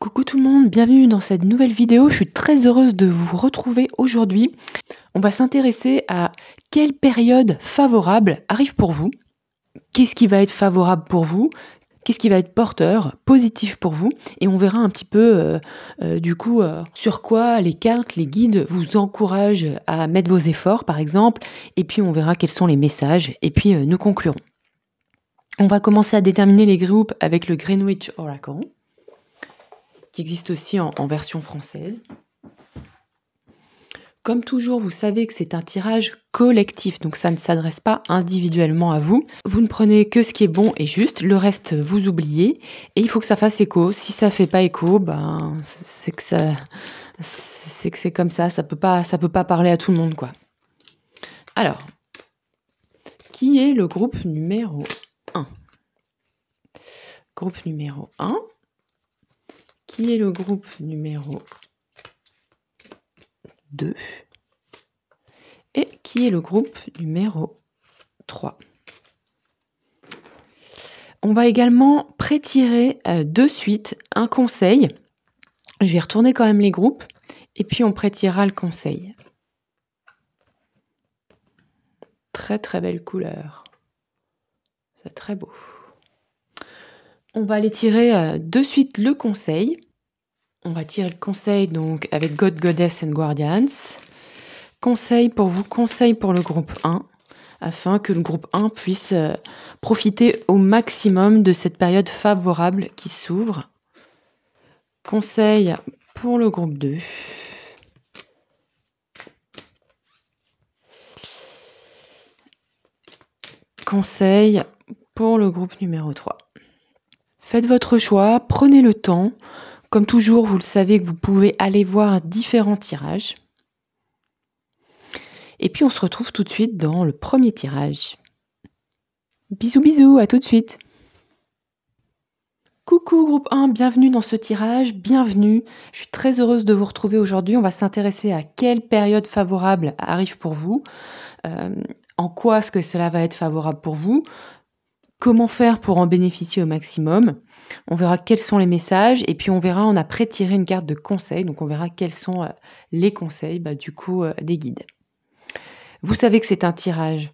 Coucou tout le monde, bienvenue dans cette nouvelle vidéo. Je suis très heureuse de vous retrouver aujourd'hui. On va s'intéresser à quelle période favorable arrive pour vous. Qu'est-ce qui va être favorable pour vous? Qu'est-ce qui va être porteur, positif pour vous? Et on verra un petit peu sur quoi les cartes, les guides vous encouragent à mettre vos efforts par exemple. Et puis on verra quels sont les messages et puis nous conclurons. On va commencer à déterminer les groupes avec le Greenwich Oracle, qui existe aussi en version française. Comme toujours, vous savez que c'est un tirage collectif, donc ça ne s'adresse pas individuellement à vous. Vous ne prenez que ce qui est bon et juste, le reste vous oubliez, et il faut que ça fasse écho. Si ça fait pas écho, c'est que c'est comme ça peut pas parler à tout le monde, quoi. Alors, qui est le groupe numéro 1? Groupe numéro 1. Qui est le groupe numéro 2? Et qui est le groupe numéro 3? On va également pré-tirer de suite un conseil. Je vais retourner quand même les groupes et puis on pré-tirera le conseil. Très très belle couleur. C'est très beau. On va aller tirer de suite le conseil. On va tirer le conseil donc avec God, Goddess and Guardians. Conseil pour vous, conseil pour le groupe 1, afin que le groupe 1 puisse profiter au maximum de cette période favorable qui s'ouvre. Conseil pour le groupe 2. Conseil pour le groupe numéro 3. Faites votre choix, prenez le temps. Comme toujours, vous le savez que vous pouvez aller voir différents tirages. Et puis on se retrouve tout de suite dans le premier tirage. Bisous bisous, à tout de suite. Coucou groupe 1, bienvenue dans ce tirage, bienvenue. Je suis très heureuse de vous retrouver aujourd'hui. On va s'intéresser à quelle période favorable arrive pour vous. En quoi est-ce que cela va être favorable pour vous? Comment faire pour en bénéficier au maximum? On verra quels sont les messages et puis on verra, on a pré-tiré une carte de conseil, donc on verra quels sont les conseils des guides. Vous savez que c'est un tirage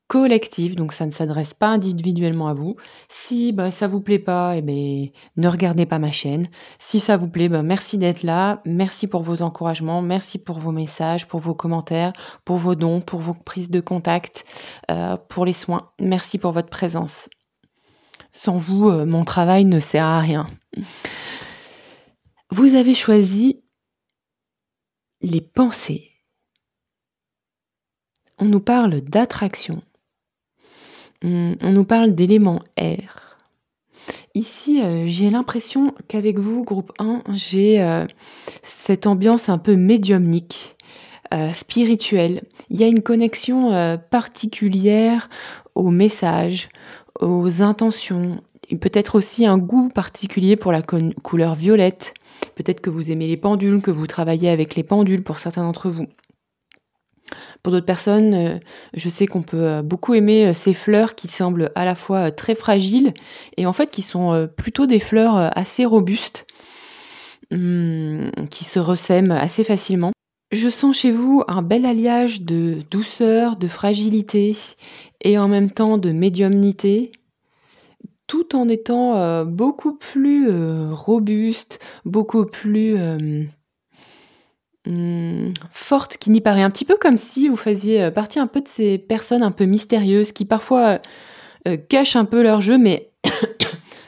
collectif, donc ça ne s'adresse pas individuellement à vous. Si ça vous plaît pas, ne regardez pas ma chaîne. Si ça vous plaît, merci d'être là, merci pour vos encouragements, merci pour vos messages, pour vos commentaires, pour vos dons, pour vos prises de contact, pour les soins. Merci pour votre présence. Sans vous, mon travail ne sert à rien. Vous avez choisi les pensées. On nous parle d'attraction. On nous parle d'éléments air. Ici, j'ai l'impression qu'avec vous, groupe 1, j'ai cette ambiance un peu médiumnique, spirituelle. Il y a une connexion particulière aux messages, aux intentions, et peut-être aussi un goût particulier pour la couleur violette. Peut-être que vous aimez les pendules, que vous travaillez avec les pendules pour certains d'entre vous. Pour d'autres personnes, je sais qu'on peut beaucoup aimer ces fleurs qui semblent à la fois très fragiles et en fait qui sont plutôt des fleurs assez robustes, qui se ressèment assez facilement. Je sens chez vous un bel alliage de douceur, de fragilité et en même temps de médiumnité, tout en étant beaucoup plus robuste, beaucoup plus forte qu'il n'y paraît. Un petit peu comme si vous faisiez partie un peu de ces personnes un peu mystérieuses qui parfois cachent un peu leur jeu, mais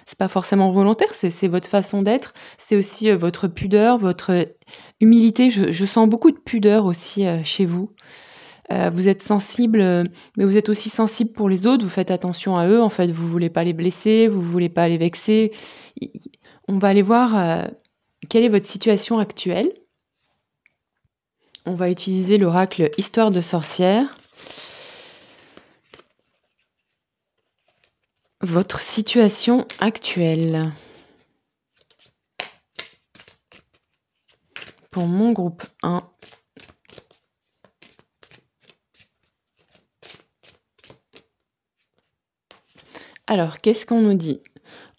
c'est pas forcément volontaire, c'est votre façon d'être, c'est aussi votre pudeur, votre humilité. Je sens beaucoup de pudeur aussi chez vous. Vous êtes sensible, mais vous êtes aussi sensible pour les autres, vous faites attention à eux, en fait, vous voulez pas les blesser, vous voulez pas les vexer. On va aller voir quelle est votre situation actuelle. On va utiliser l'oracle Histoire de sorcière. Votre situation actuelle. Pour mon groupe 1. Alors, qu'est-ce qu'on nous dit?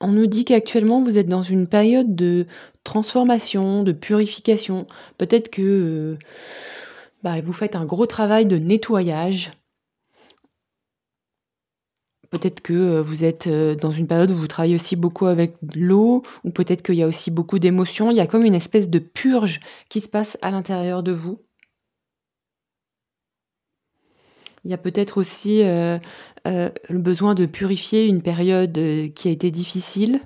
On nous dit qu'actuellement vous êtes dans une période de transformation, de purification. Peut-être que, vous faites un gros travail de nettoyage. Peut-être que, vous êtes, dans une période où vous travaillez aussi beaucoup avec de l'eau ou peut-être qu'il y a aussi beaucoup d'émotions. Il y a comme une espèce de purge qui se passe à l'intérieur de vous. Il y a peut-être aussi, le besoin de purifier une période, qui a été difficile,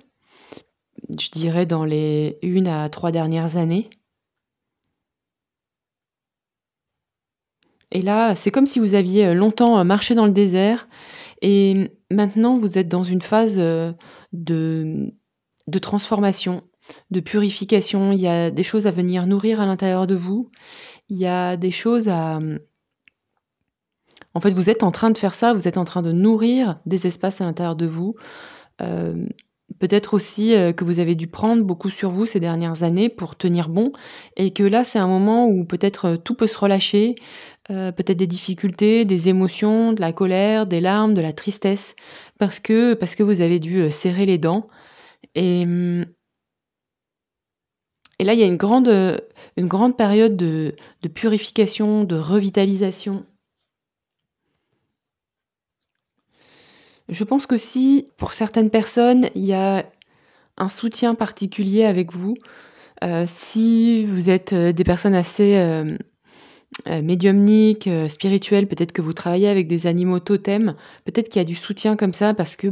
je dirais dans les 1 à 3 dernières années. Et là, c'est comme si vous aviez, longtemps, marché dans le désert et maintenant vous êtes dans une phase, de de transformation, de purification. Il y a des choses à venir nourrir à l'intérieur de vous. Il y a des choses à, en fait, vous êtes en train de faire ça, vous êtes en train de nourrir des espaces à l'intérieur de vous. Hem, Peut-être aussi, que vous avez dû prendre beaucoup sur vous ces dernières années pour tenir bon et que là, c'est un moment où peut-être, tout peut se relâcher, peut-être des difficultés, des émotions, de la colère, des larmes, de la tristesse parce que vous avez dû, serrer les dents et et là, il y a une grande période de purification, de revitalisation. Je pense qu'aussi, pour certaines personnes, il y a un soutien particulier avec vous. Si vous êtes, des personnes assez, médiumniques, spirituelles, peut-être que vous travaillez avec des animaux totems, peut-être qu'il y a du soutien comme ça parce que,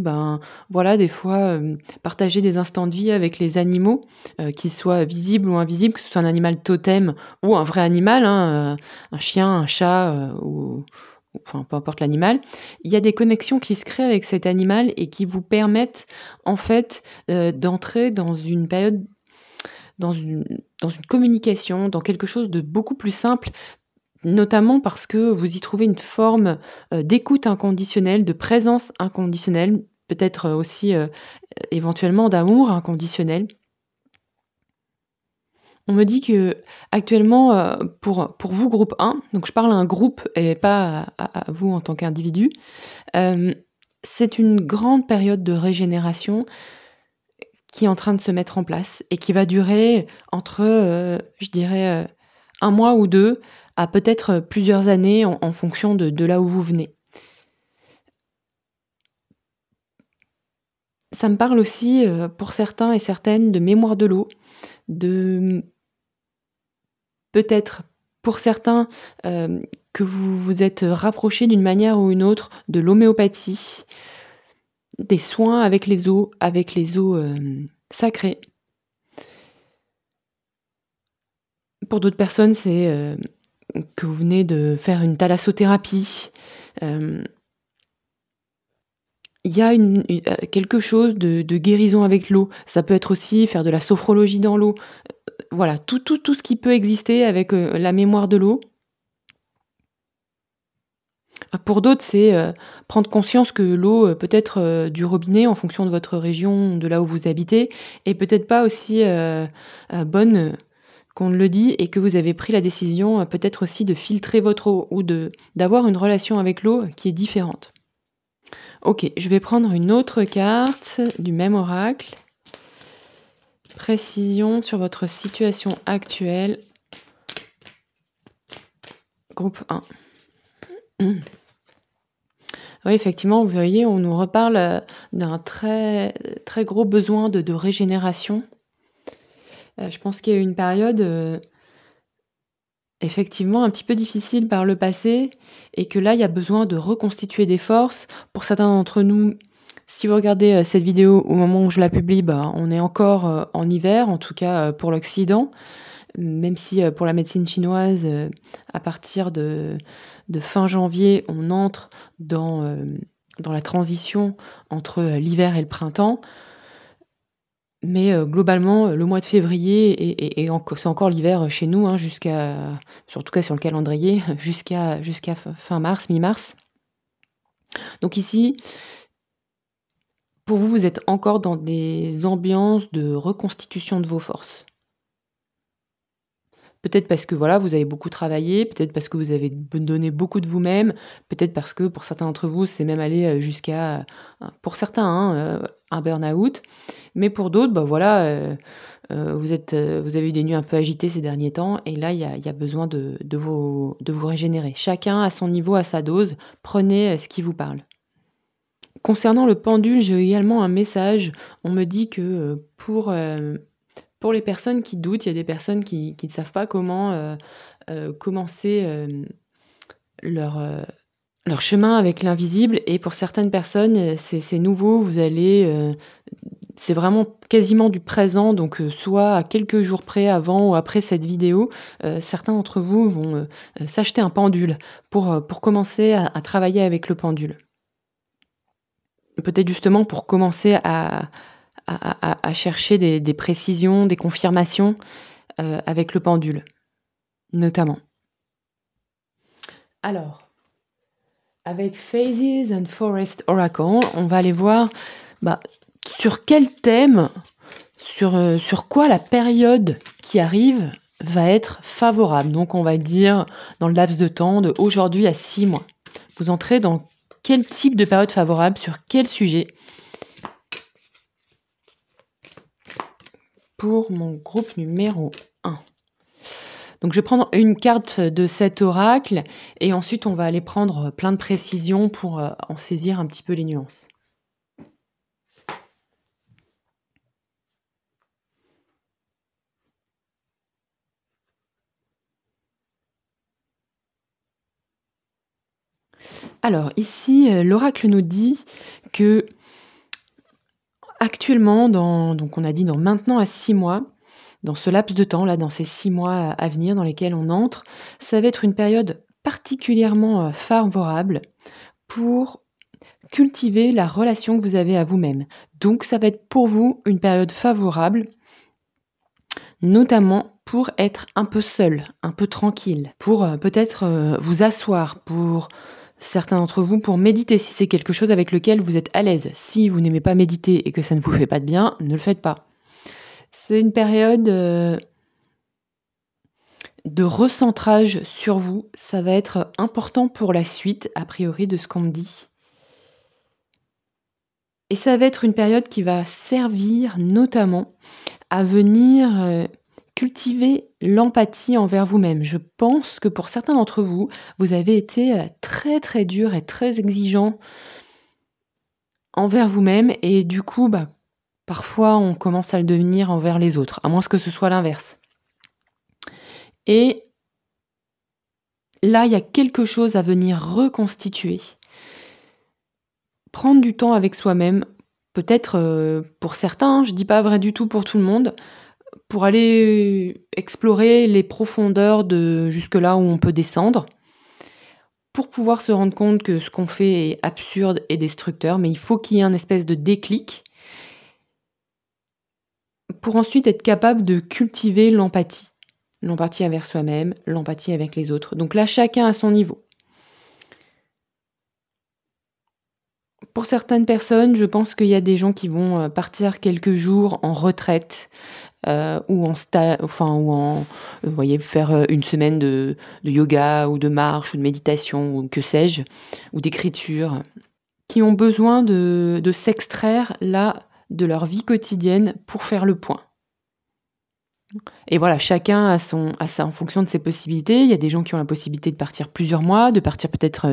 voilà, des fois, partager des instants de vie avec les animaux, qu'ils soient visibles ou invisibles, que ce soit un animal totem ou un vrai animal, hein, un chien, un chat, ou enfin, peu importe l'animal. Il y a des connexions qui se créent avec cet animal et qui vous permettent, en fait, d'entrer dans une période dans une dans une communication, dans quelque chose de beaucoup plus simple, notamment parce que vous y trouvez une forme, d'écoute inconditionnelle, de présence inconditionnelle, peut-être, aussi, éventuellement d'amour inconditionnel. On me dit qu'actuellement, pour vous groupe 1, donc je parle à un groupe et pas à vous en tant qu'individu, hem, c'est une grande période de régénération qui est en train de se mettre en place et qui va durer entre, je dirais, 1 mois ou 2 à peut-être, plusieurs années en fonction de là où vous venez. Ça me parle aussi, pour certains et certaines de mémoire de l'eau, de peut-être pour certains, que vous vous êtes rapprochés d'une manière ou une autre de l'homéopathie, des soins avec les eaux, sacrées. Pour d'autres personnes, c'est, que vous venez de faire une thalassothérapie. Hem, il y a quelque chose de guérison avec l'eau. Ça peut être aussi faire de la sophrologie dans l'eau. Voilà, tout ce qui peut exister avec, la mémoire de l'eau. Pour d'autres, c'est, prendre conscience que l'eau, peut-être, du robinet en fonction de votre région, de là où vous habitez, est peut-être pas aussi, bonne, qu'on ne le dit et que vous avez pris la décision, peut-être aussi de filtrer votre eau ou d'avoir une relation avec l'eau qui est différente. OK, je vais prendre une autre carte du même oracle. Précision sur votre situation actuelle. Groupe 1. Oui, effectivement, vous voyez, on nous reparle, d'un très très gros besoin de régénération. Je pense qu'il y a eu une période, effectivement un petit peu difficile par le passé et que là, il y a besoin de reconstituer des forces. Pour certains d'entre nous, si vous regardez, cette vidéo au moment où je la publie, on est encore, en hiver, en tout cas, pour l'Occident. Même si, pour la médecine chinoise, à partir de fin janvier, on entre dans la transition entre, l'hiver et le printemps. Mais, globalement, le mois de février c'est encore l'hiver, chez nous, hein, en tout cas sur le calendrier, jusqu'à fin mars, mi-mars. Donc ici, pour vous, vous êtes encore dans des ambiances de reconstitution de vos forces. Peut-être parce que voilà, vous avez beaucoup travaillé, peut-être parce que vous avez donné beaucoup de vous-même, peut-être parce que pour certains d'entre vous, c'est même allé jusqu'à, pour certains, hein, un burn-out. Mais pour d'autres, bah voilà, vous avez eu des nuits un peu agitées ces derniers temps, et là, il y a besoin de vous régénérer. Chacun à son niveau, à sa dose. Prenez ce qui vous parle. Concernant le pendule, j'ai également un message. On me dit que pour les personnes qui doutent, il y a des personnes qui ne savent pas comment commencer leur chemin avec l'invisible. Et pour certaines personnes, c'est nouveau. Vous allez, c'est vraiment quasiment du présent. Donc, soit à quelques jours près, avant ou après cette vidéo, certains d'entre vous vont s'acheter un pendule pour commencer à travailler avec le pendule. Peut-être justement pour commencer à chercher des précisions, des confirmations avec le pendule, notamment. Alors, avec Phases and Forest Oracle, on va aller voir sur quel thème, sur quoi la période qui arrive va être favorable. Donc on va dire dans le laps de temps de aujourd'hui à 6 mois. Vous entrez dans quel type de période favorable, sur quel sujet? Pour mon groupe numéro 1. Donc je vais prendre une carte de cet oracle et ensuite on va aller prendre plein de précisions pour en saisir un petit peu les nuances. Alors ici, l'oracle nous dit que actuellement, donc on a dit dans maintenant à 6 mois, dans ce laps de temps, là, dans ces 6 mois à venir dans lesquels on entre, ça va être une période particulièrement favorable pour cultiver la relation que vous avez à vous-même. Donc ça va être pour vous une période favorable, notamment pour être un peu seul, un peu tranquille, pour peut-être vous asseoir, pour certains d'entre vous, pour méditer si c'est quelque chose avec lequel vous êtes à l'aise. Si vous n'aimez pas méditer et que ça ne vous fait pas de bien, ne le faites pas. C'est une période de recentrage sur vous. Ça va être important pour la suite, a priori, de ce qu'on me dit. Et ça va être une période qui va servir notamment à venir cultiver l'empathie envers vous-même. Je pense que pour certains d'entre vous, vous avez été très très dur et très exigeant envers vous-même, et du coup, parfois on commence à le devenir envers les autres, à moins que ce soit l'inverse. Et là, il y a quelque chose à venir reconstituer. Prendre du temps avec soi-même, peut-être pour certains, je dis pas vrai du tout pour tout le monde, pour aller explorer les profondeurs de jusque là où on peut descendre, pour pouvoir se rendre compte que ce qu'on fait est absurde et destructeur, mais il faut qu'il y ait un espèce de déclic pour ensuite être capable de cultiver l'empathie. L'empathie envers soi-même, l'empathie avec les autres. Donc là, chacun à son niveau. Pour certaines personnes, je pense qu'il y a des gens qui vont partir quelques jours en retraite ou vous voyez, faire une semaine de yoga ou de marche ou de méditation ou que sais-je, ou d'écriture, qui ont besoin de s'extraire là de leur vie quotidienne pour faire le point. Et voilà, chacun a ça en fonction de ses possibilités. Il y a des gens qui ont la possibilité de partir plusieurs mois, de partir peut-être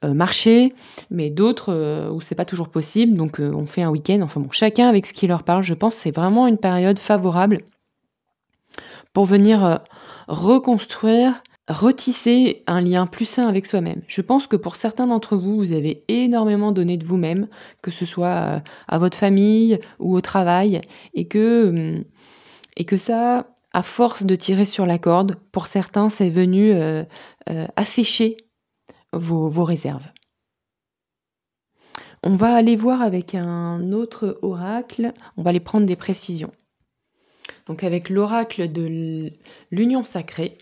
marcher, mais d'autres où c'est pas toujours possible, donc on fait un week-end. Enfin bon, chacun avec ce qui leur parle. Je pense que c'est vraiment une période favorable pour venir reconstruire, retisser un lien plus sain avec soi-même. Je pense que pour certains d'entre vous, vous avez énormément donné de vous-même, que ce soit à votre famille ou au travail, et que ça, à force de tirer sur la corde, pour certains, c'est venu assécher vos réserves. On va aller voir avec un autre oracle, on va aller prendre des précisions. Donc avec l'oracle de l'union sacrée.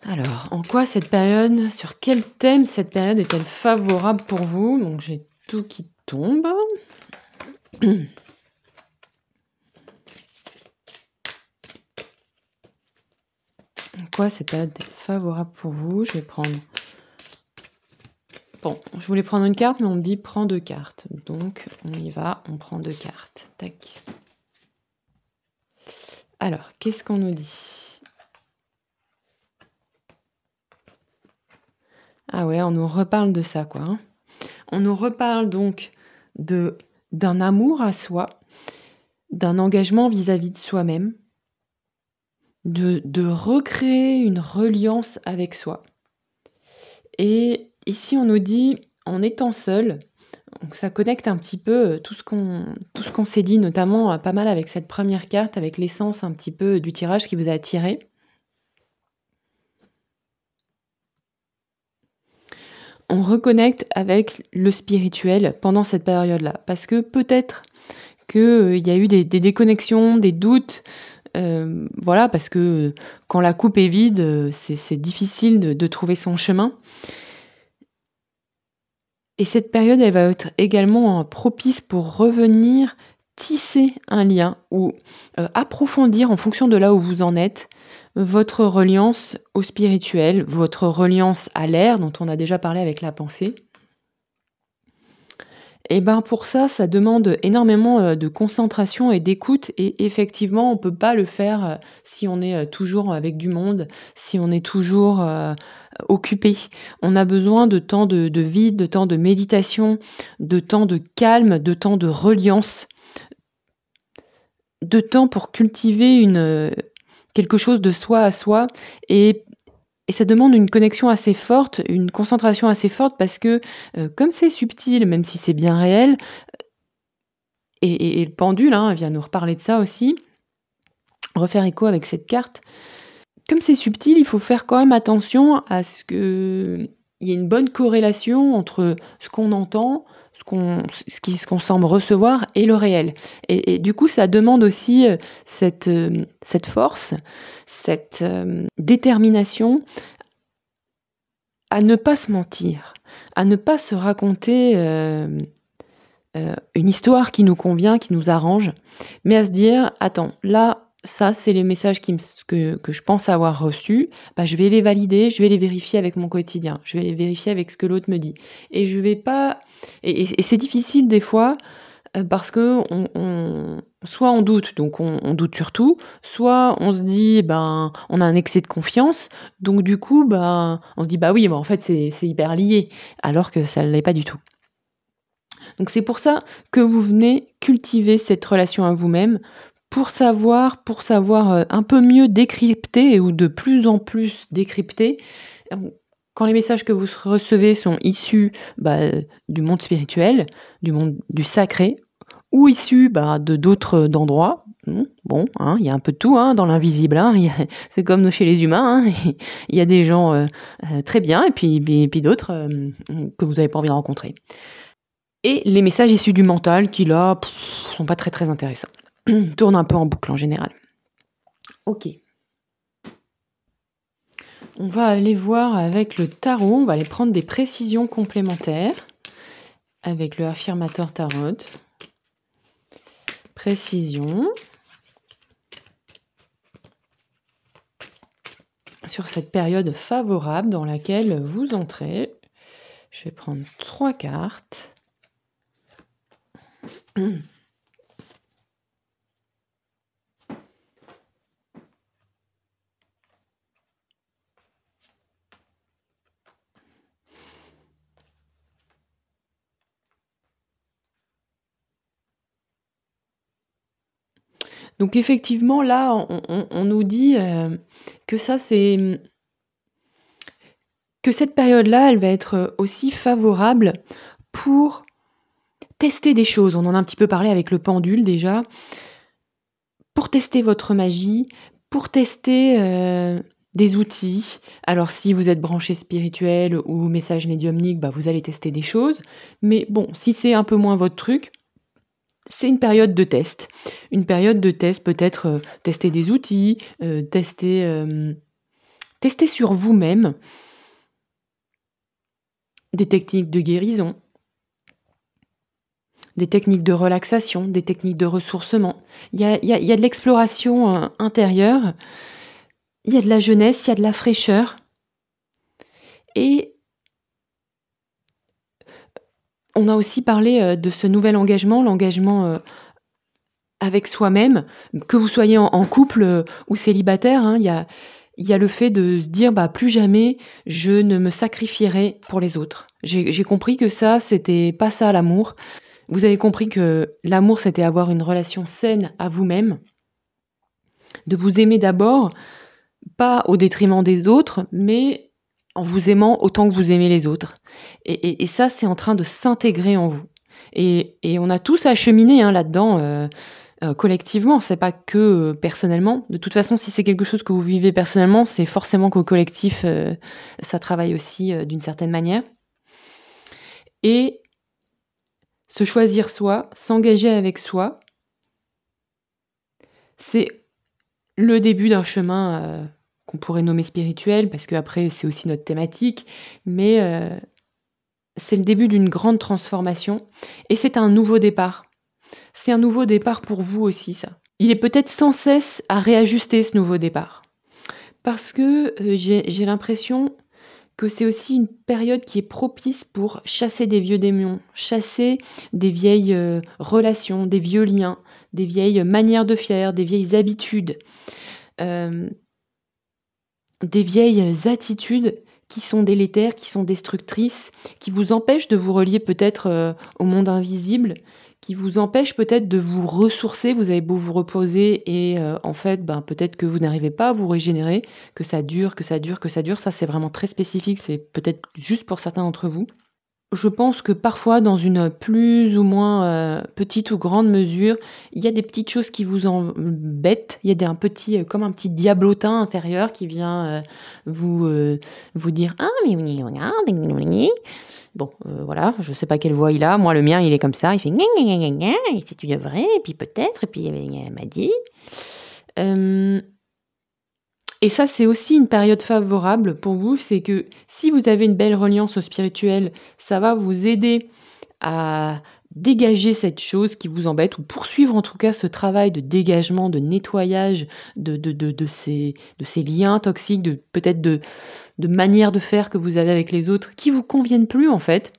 Alors, en quoi cette période, sur quel thème cette période est-elle favorable pour vous? Donc j'ai tout qui tombe. Quoi cette période est favorable pour vous? Je vais prendre... Bon, je voulais prendre une carte, mais on me dit prends 2 cartes. Donc, on y va, on prend 2 cartes. Tac. Alors, qu'est-ce qu'on nous dit? Ah ouais, on nous reparle de ça, quoi. Hein. On nous reparle donc d'un amour à soi, d'un engagement vis-à-vis de soi-même, de recréer une reliance avec soi. Et ici, on nous dit, en étant seul, donc ça connecte un petit peu tout ce qu'on s'est dit, notamment pas mal avec cette première carte, avec l'essence un petit peu du tirage qui vous a attiré. On reconnecte avec le spirituel pendant cette période-là. Parce que peut-être qu'il y a eu des déconnexions, des doutes. Voilà, parce que quand la coupe est vide, c'est difficile de trouver son chemin. Et cette période, elle va être également propice pour revenir tisser un lien ou approfondir en fonction de là où vous en êtes votre reliance au spirituel, votre reliance à l'air dont on a déjà parlé avec la pensée. Et ben pour ça, ça demande énormément de concentration et d'écoute et effectivement, on peut pas le faire si on est toujours avec du monde, si on est toujours occupé. On a besoin de temps de vide, de temps de méditation, de temps de calme, de temps de reliance, de temps pour cultiver quelque chose de soi à soi et ça demande une connexion assez forte, une concentration assez forte parce que comme c'est subtil, même si c'est bien réel, et le pendule vient nous reparler de ça aussi, refaire écho avec cette carte. Comme c'est subtil, il faut faire quand même attention à ce qu'il y ait une bonne corrélation entre ce qu'on entend, ce qu'on semble recevoir et le réel. Et du coup, ça demande aussi cette force, cette détermination à ne pas se mentir, à ne pas se raconter une histoire qui nous convient, qui nous arrange, mais à se dire, attends, là, ça, c'est les messages que je pense avoir reçus, je vais les valider, je vais les vérifier avec mon quotidien, je vais les vérifier avec ce que l'autre me dit. Et je vais pas... Et c'est difficile des fois, parce que soit on doute, donc on doute sur tout, soit on se dit, on a un excès de confiance, donc du coup, on se dit, oui, en fait, c'est hyper lié, alors que ça ne l'est pas du tout. Donc c'est pour ça que vous venez cultiver cette relation à vous-même, pour savoir un peu mieux décrypter ou de plus en plus décrypter quand les messages que vous recevez sont issus du monde spirituel, du monde du sacré, ou issus de d'autres endroits. Bon, il y a un peu de tout dans l'invisible. C'est comme chez les humains. Il y a des gens très bien et puis d'autres que vous n'avez pas envie de rencontrer. Et les messages issus du mental qui, là, sont pas très très intéressants. Tournent un peu en boucle en général. Ok. On va aller voir avec le tarot. On va aller prendre des précisions complémentaires avec le affirmateur tarot. Précision sur cette période favorable dans laquelle vous entrez. Je vais prendre 3 cartes. Donc effectivement, là, on nous dit que ça, que cette période-là, elle va être aussi favorable pour tester des choses. On en a un petit peu parlé avec le pendule déjà. Pour tester votre magie, pour tester des outils. Alors si vous êtes branché spirituel ou message médiumnique, vous allez tester des choses. Mais bon, si c'est un peu moins votre truc, c'est une période de test. Une période de test, peut-être tester des outils, tester sur vous-même des techniques de guérison, des techniques de relaxation, des techniques de ressourcement. Il y a de l'exploration intérieure il y a de la jeunesse, il y a de la fraîcheur. Et on a aussi parlé de ce nouvel engagement, l'engagement avec soi-même, que vous soyez en couple ou célibataire, hein, il y a le fait de se dire bah, plus jamais je ne me sacrifierai pour les autres. J'ai compris que ça, c'était pas ça l'amour. Vous avez compris que l'amour, c'était avoir une relation saine à vous-même, de vous aimer d'abord, pas au détriment des autres, mais en vous aimant autant que vous aimez les autres. Et ça, c'est en train de s'intégrer en vous. Et on a tous à cheminer hein, là-dedans collectivement, c'est pas que personnellement. De toute façon, si c'est quelque chose que vous vivez personnellement, c'est forcément qu'au collectif, ça travaille aussi d'une certaine manière. Et se choisir soi, s'engager avec soi, c'est le début d'un chemin qu'on pourrait nommer spirituel, parce qu'après, c'est aussi notre thématique, mais c'est le début d'une grande transformation, et c'est un nouveau départ. C'est un nouveau départ pour vous aussi, ça. Il est peut-être sans cesse à réajuster ce nouveau départ. Parce que j'ai l'impression que c'est aussi une période qui est propice pour chasser des vieux démons, chasser des vieilles relations, des vieux liens, des vieilles manières de faire, des vieilles habitudes, des vieilles attitudes qui sont délétères, qui sont destructrices, qui vous empêchent de vous relier peut-être au monde invisible, qui vous empêchent peut-être de vous ressourcer. Vous avez beau vous reposer et en fait, ben, peut-être que vous n'arrivez pas à vous régénérer, que ça dure, que ça dure, que ça dure. Ça, c'est vraiment très spécifique, c'est peut-être juste pour certains d'entre vous. Je pense que parfois, dans une plus ou moins petite ou grande mesure, il y a des petites choses qui vous embêtent. Il y a comme un petit diablotin intérieur qui vient vous dire « Ah, mais regarde, bon, voilà, je sais pas quelle voix il a. Moi, le mien, il est comme ça. Il fait « Gna, gna, gna, gna, et si tu devrais, et puis peut-être, et puis elle m'a dit. » Et ça, c'est aussi une période favorable pour vous. C'est que si vous avez une belle reliance au spirituel, ça va vous aider à dégager cette chose qui vous embête, ou poursuivre en tout cas ce travail de dégagement, de nettoyage de ces liens toxiques, peut-être de manières de faire que vous avez avec les autres qui vous conviennent plus en fait.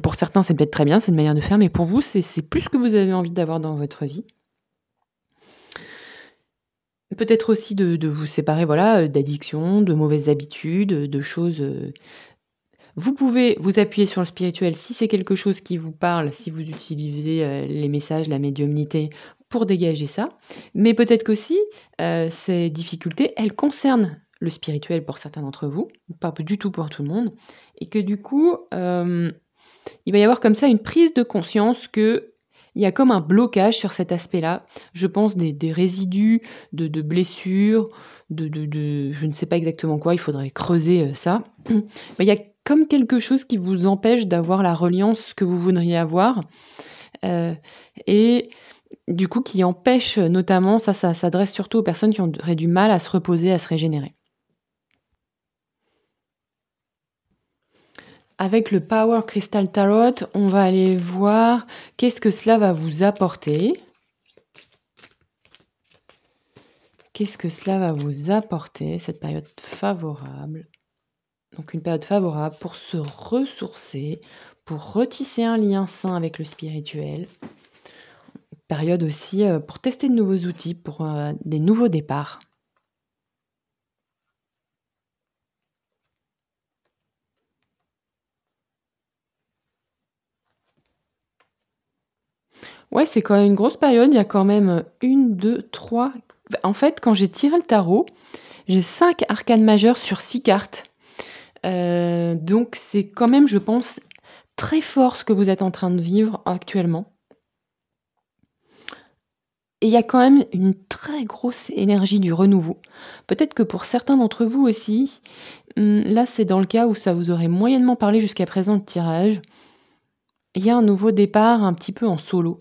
Pour certains, c'est peut-être très bien cette manière de faire, mais pour vous, c'est plus ce que vous avez envie d'avoir dans votre vie. Peut-être aussi de vous séparer d'addictions, de mauvaises habitudes, de choses. Vous pouvez vous appuyer sur le spirituel si c'est quelque chose qui vous parle, si vous utilisez les messages, la médiumnité pour dégager ça. Mais peut-être qu'aussi, ces difficultés, elles concernent le spirituel pour certains d'entre vous, pas du tout pour tout le monde, et que du coup, il va y avoir comme ça une prise de conscience que il y a comme un blocage sur cet aspect-là. Je pense des résidus de blessures, je ne sais pas exactement quoi, il faudrait creuser ça. Mais il y a comme quelque chose qui vous empêche d'avoir la reliance que vous voudriez avoir. Et du coup, qui empêche notamment, ça s'adresse surtout aux personnes qui auraient du mal à se reposer, à se régénérer. Avec le Power Crystal Tarot, on va aller voir qu'est-ce que cela va vous apporter. Qu'est-ce que cela va vous apporter, cette période favorable? Donc une période favorable pour se ressourcer, pour retisser un lien sain avec le spirituel. Période aussi pour tester de nouveaux outils, pour des nouveaux départs. Ouais, c'est quand même une grosse période. Il y a quand même 1, 2, 3... En fait, quand j'ai tiré le tarot, j'ai 5 arcanes majeures sur 6 cartes. Donc c'est quand même, je pense, très fort ce que vous êtes en train de vivre actuellement. Et il y a quand même une très grosse énergie du renouveau. Peut-être que pour certains d'entre vous aussi, là c'est dans le cas où ça vous aurait moyennement parlé jusqu'à présent de tirage, il y a un nouveau départ un petit peu en solo.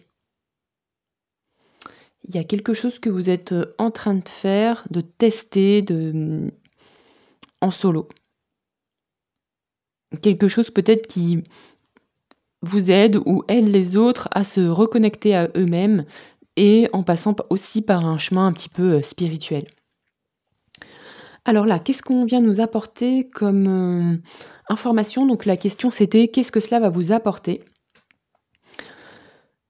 Il y a quelque chose que vous êtes en train de faire, de tester en solo. Quelque chose peut-être qui vous aide ou aide les autres à se reconnecter à eux-mêmes et en passant aussi par un chemin un petit peu spirituel. Alors là, qu'est-ce qu'on vient nous apporter comme, information? Donc la question c'était: «Qu'est-ce que cela va vous apporter?»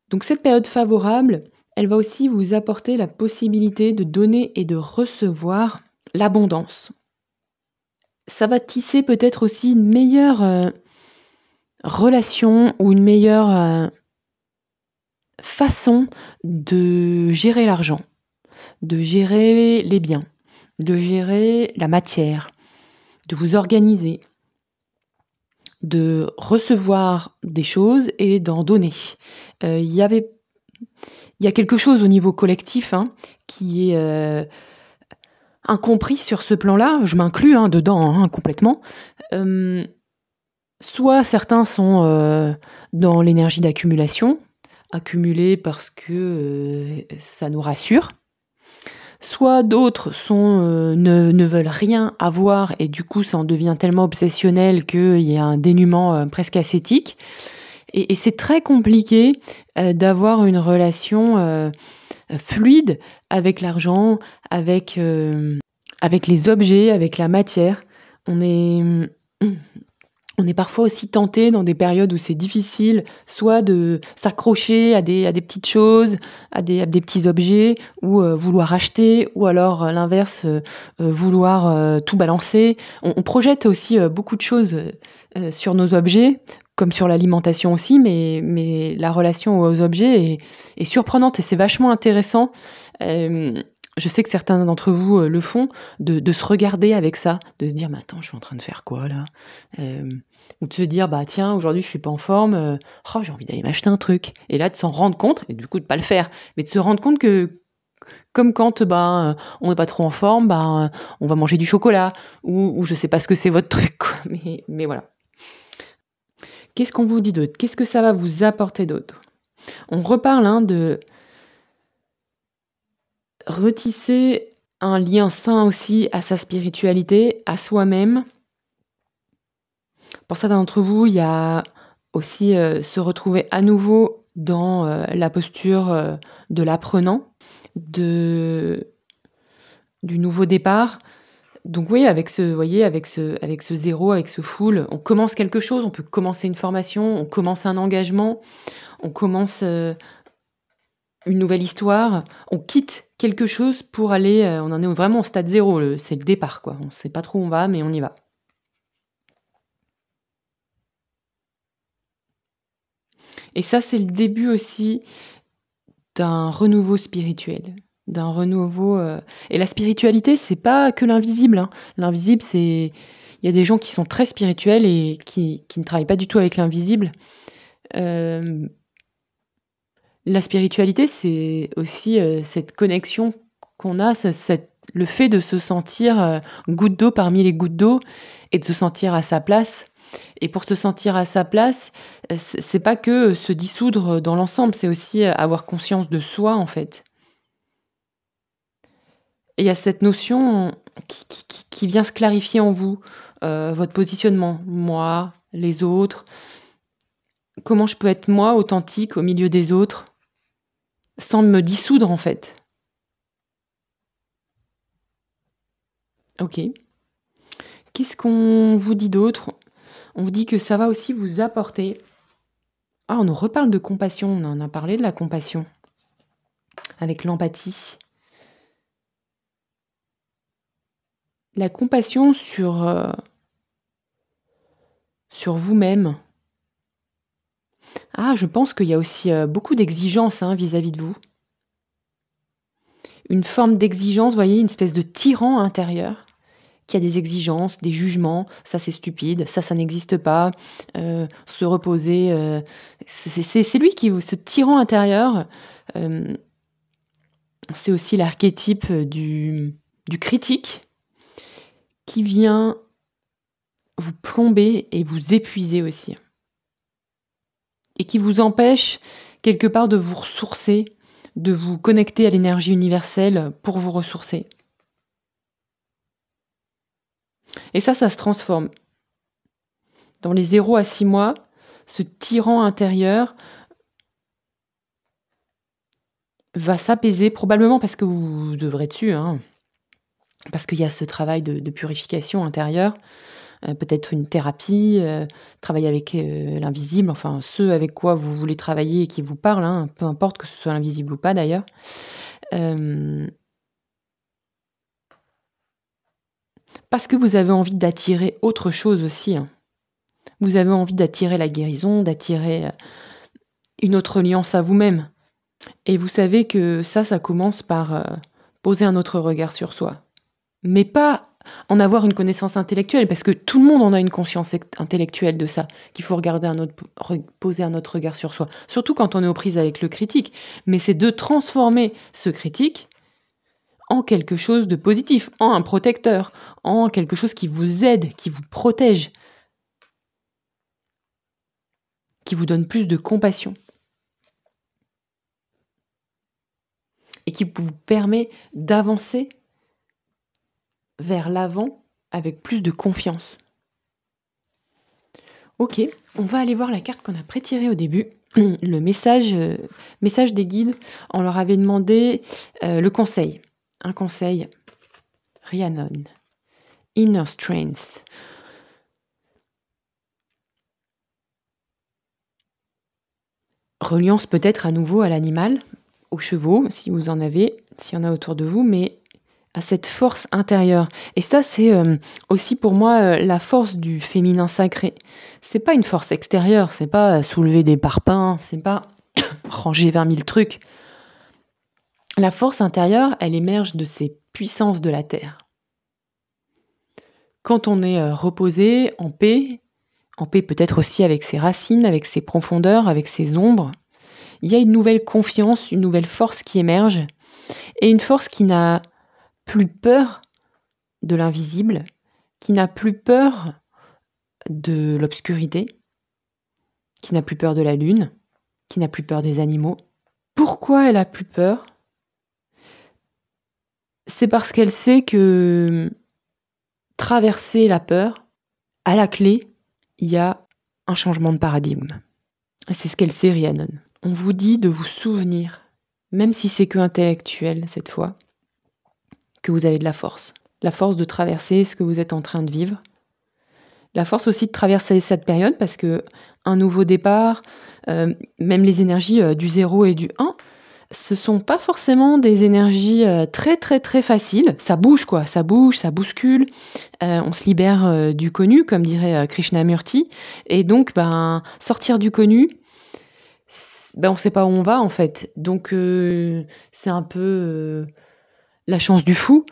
Donc cette période favorable, elle va aussi vous apporter la possibilité de donner et de recevoir l'abondance. Ça va tisser peut-être aussi une meilleure, relation ou une meilleure, façon de gérer l'argent, de gérer les biens, de gérer la matière, de vous organiser, de recevoir des choses et d'en donner. Il y a quelque chose au niveau collectif, hein, qui est, incompris sur ce plan-là. Je m'inclus, hein, dedans, hein, complètement. Hem, Soit certains sont, dans l'énergie d'accumulation, accumuler parce que, ça nous rassure. Soit d'autres sont, ne veulent rien avoir et du coup ça en devient tellement obsessionnel qu'il y a un dénuement, presque ascétique et c'est très compliqué, d'avoir une relation, fluide avec l'argent, avec les objets, avec la matière. On est, on est parfois aussi tenté dans des périodes où c'est difficile, soit de s'accrocher à des petites choses, à des petits objets, ou vouloir acheter, ou alors à l'inverse, vouloir tout balancer. On projette aussi beaucoup de choses sur nos objets, comme sur l'alimentation aussi, mais la relation aux objets est surprenante et c'est vachement intéressant. Euh, je sais que certains d'entre vous le font, de se regarder avec ça, de se dire, mais attends, je suis en train de faire quoi là? Ou de se dire, bah tiens, aujourd'hui je suis pas en forme, oh, j'ai envie d'aller m'acheter un truc. Et là, de s'en rendre compte, et du coup de pas le faire, mais de se rendre compte que, comme quand on n'est pas trop en forme, on va manger du chocolat, ou je sais pas ce que c'est votre truc, quoi. Mais voilà. Qu'est-ce qu'on vous dit d'autre? Qu'est-ce que ça va vous apporter d'autre? On reparle de retisser un lien sain aussi à sa spiritualité, à soi-même. Pour certains d'entre vous, il y a aussi se retrouver à nouveau dans la posture de l'apprenant, du nouveau départ. Donc oui, avec ce zéro, avec ce full, on commence quelque chose, on peut commencer une formation, on commence un engagement, on commence une nouvelle histoire, on quitte quelque chose pour aller, on en est vraiment au stade zéro, c'est le départ, quoi. On ne sait pas trop où on va, mais on y va. Et ça, c'est le début aussi d'un renouveau spirituel, d'un renouveau. Et la spiritualité, c'est pas que l'invisible, hein. L'invisible, c'est. Il y a des gens qui sont très spirituels et qui ne travaillent pas du tout avec l'invisible. Euh, La spiritualité, c'est aussi cette connexion qu'on a, le fait de se sentir goutte d'eau parmi les gouttes d'eau et de se sentir à sa place. Et pour se sentir à sa place, c'est pas que se dissoudre dans l'ensemble, c'est aussi avoir conscience de soi, en fait. Et il y a cette notion qui vient se clarifier en vous, votre positionnement, moi, les autres, comment je peux être moi, authentique, au milieu des autres, sans me dissoudre, en fait. Ok. Qu'est-ce qu'on vous dit d'autre? On vous dit que ça va aussi vous apporter. Ah, on nous reparle de compassion, on en a parlé de la compassion, avec l'empathie. La compassion sur vous-même. Ah, je pense qu'il y a aussi beaucoup d'exigences vis-à-vis de vous. Une forme d'exigence, vous voyez, une espèce de tyran intérieur qui a des exigences, des jugements, ça c'est stupide, ça n'existe pas, se reposer, c'est lui qui, ce tyran intérieur, euh, c'est aussi l'archétype du critique qui vient vous plomber et vous épuiser aussi. Et qui vous empêche quelque part de vous ressourcer, de vous connecter à l'énergie universelle pour vous ressourcer. Et ça se transforme. Dans les 0 à 6 mois, ce tyran intérieur va s'apaiser, probablement parce que vous devrez dessus, hein. parce qu'il y a ce travail de purification intérieure, peut-être une thérapie, travailler avec l'invisible, enfin ceux avec quoi vous voulez travailler et qui vous parlent, hein, peu importe que ce soit l'invisible ou pas d'ailleurs. Euh, Parce que vous avez envie d'attirer autre chose aussi, hein. Vous avez envie d'attirer la guérison, d'attirer une autre alliance à vous-même. Et vous savez que ça commence par poser un autre regard sur soi. Mais pas en avoir une connaissance intellectuelle, parce que tout le monde en a une conscience intellectuelle de ça, qu'il faut poser un autre regard sur soi. Surtout quand on est aux prises avec le critique. Mais c'est de transformer ce critique en quelque chose de positif, en un protecteur, en quelque chose qui vous aide, qui vous protège, qui vous donne plus de compassion et qui vous permet d'avancer vers l'avant avec plus de confiance. Ok, on va aller voir la carte qu'on a pré-tirée au début, le message des guides. On leur avait demandé le conseil. Un conseil, Rhiannon, Inner Strength. Reliance peut-être à nouveau à l'animal, aux chevaux, si vous en avez, s'il y en a autour de vous, mais à cette force intérieure. Et ça, c'est aussi pour moi la force du féminin sacré. C'est pas une force extérieure, c'est pas soulever des parpaings, c'est pas ranger 20 000 trucs. La force intérieure, elle émerge de ces puissances de la terre. Quand on est reposé, en paix peut-être aussi avec ses racines, avec ses profondeurs, avec ses ombres, il y a une nouvelle confiance, une nouvelle force qui émerge, et une force qui n'a plus peur de l'invisible, qui n'a plus peur de l'obscurité, qui n'a plus peur de la lune, qui n'a plus peur des animaux. Pourquoi elle a plus peur ? C'est parce qu'elle sait que traverser la peur, à la clé, il y a un changement de paradigme. C'est ce qu'elle sait, Rhiannon. On vous dit de vous souvenir, même si c'est que intellectuel cette fois, que vous avez de la force. La force de traverser ce que vous êtes en train de vivre. La force aussi de traverser cette période, parce que un nouveau départ, même les énergies du 0 et du 1, ce sont pas forcément des énergies très très très faciles. Ça bouge quoi, ça bouge, ça bouscule. On se libère du connu, comme dirait Krishnamurti. Et donc, sortir du connu, on sait pas où on va en fait. Donc, c'est un peu la chance du fou.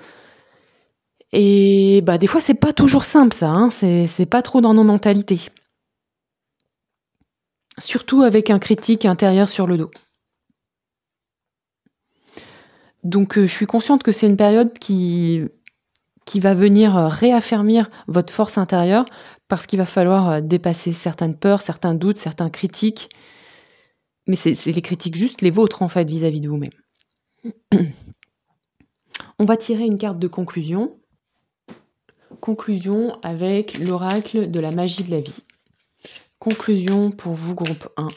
Et des fois, c'est pas toujours simple ça, hein. C'est pas trop dans nos mentalités. Surtout avec un critique intérieur sur le dos. Donc je suis consciente que c'est une période qui va venir réaffermir votre force intérieure, parce qu'il va falloir dépasser certaines peurs, certains doutes, certains critiques. Mais c'est les critiques juste les vôtres en fait vis-à-vis de vous-même. On va tirer une carte de conclusion. Conclusion avec l'oracle de la magie de la vie. Conclusion pour vous, groupe 1.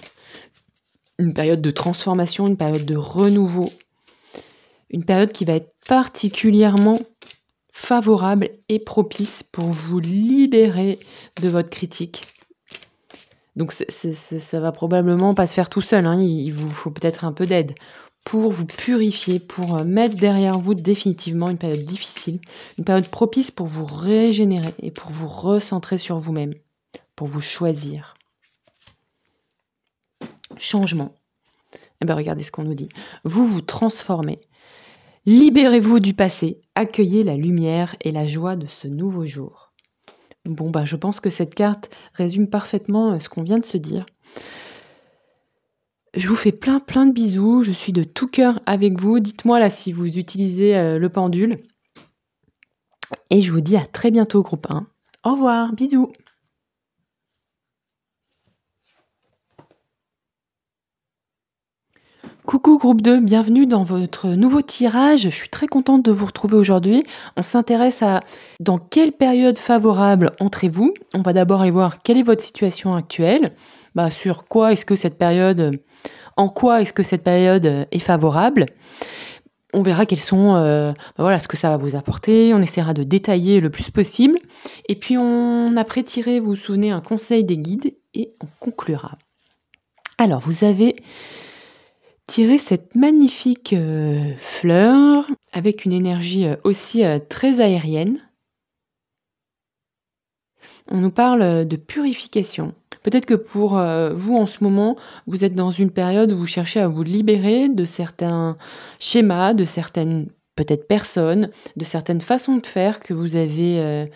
Une période de transformation, une période de renouveau. Une période qui va être particulièrement favorable et propice pour vous libérer de votre critique. Donc ça va probablement pas se faire tout seul, hein. Il vous faut peut-être un peu d'aide pour vous purifier, pour mettre derrière vous définitivement une période difficile, une période propice pour vous régénérer et pour vous recentrer sur vous-même, pour vous choisir. Changement. Regardez ce qu'on nous dit. Vous vous transformez. Libérez-vous du passé, accueillez la lumière et la joie de ce nouveau jour. Bon, je pense que cette carte résume parfaitement ce qu'on vient de se dire. Je vous fais plein de bisous, je suis de tout cœur avec vous. Dites-moi là si vous utilisez le pendule. Et je vous dis à très bientôt, groupe 1. Au revoir, bisous. Coucou groupe 2, bienvenue dans votre nouveau tirage. Je suis très contente de vous retrouver aujourd'hui. On s'intéresse à dans quelle période favorable entrez-vous. On va d'abord aller voir quelle est votre situation actuelle. Sur quoi est-ce que cette période, en quoi est-ce que cette période est favorable. on verra quels sont, voilà, ce que ça va vous apporter. On essaiera de détailler le plus possible. Et puis, on a pré-tiré, vous vous souvenez, un conseil des guides et on conclura. Alors, vous avez tiré cette magnifique fleur avec une énergie aussi très aérienne. On nous parle de purification. Peut-être que pour vous, en ce moment, vous êtes dans une période où vous cherchez à vous libérer de certains schémas, de certaines peut-être personnes, de certaines façons de faire que vous avez,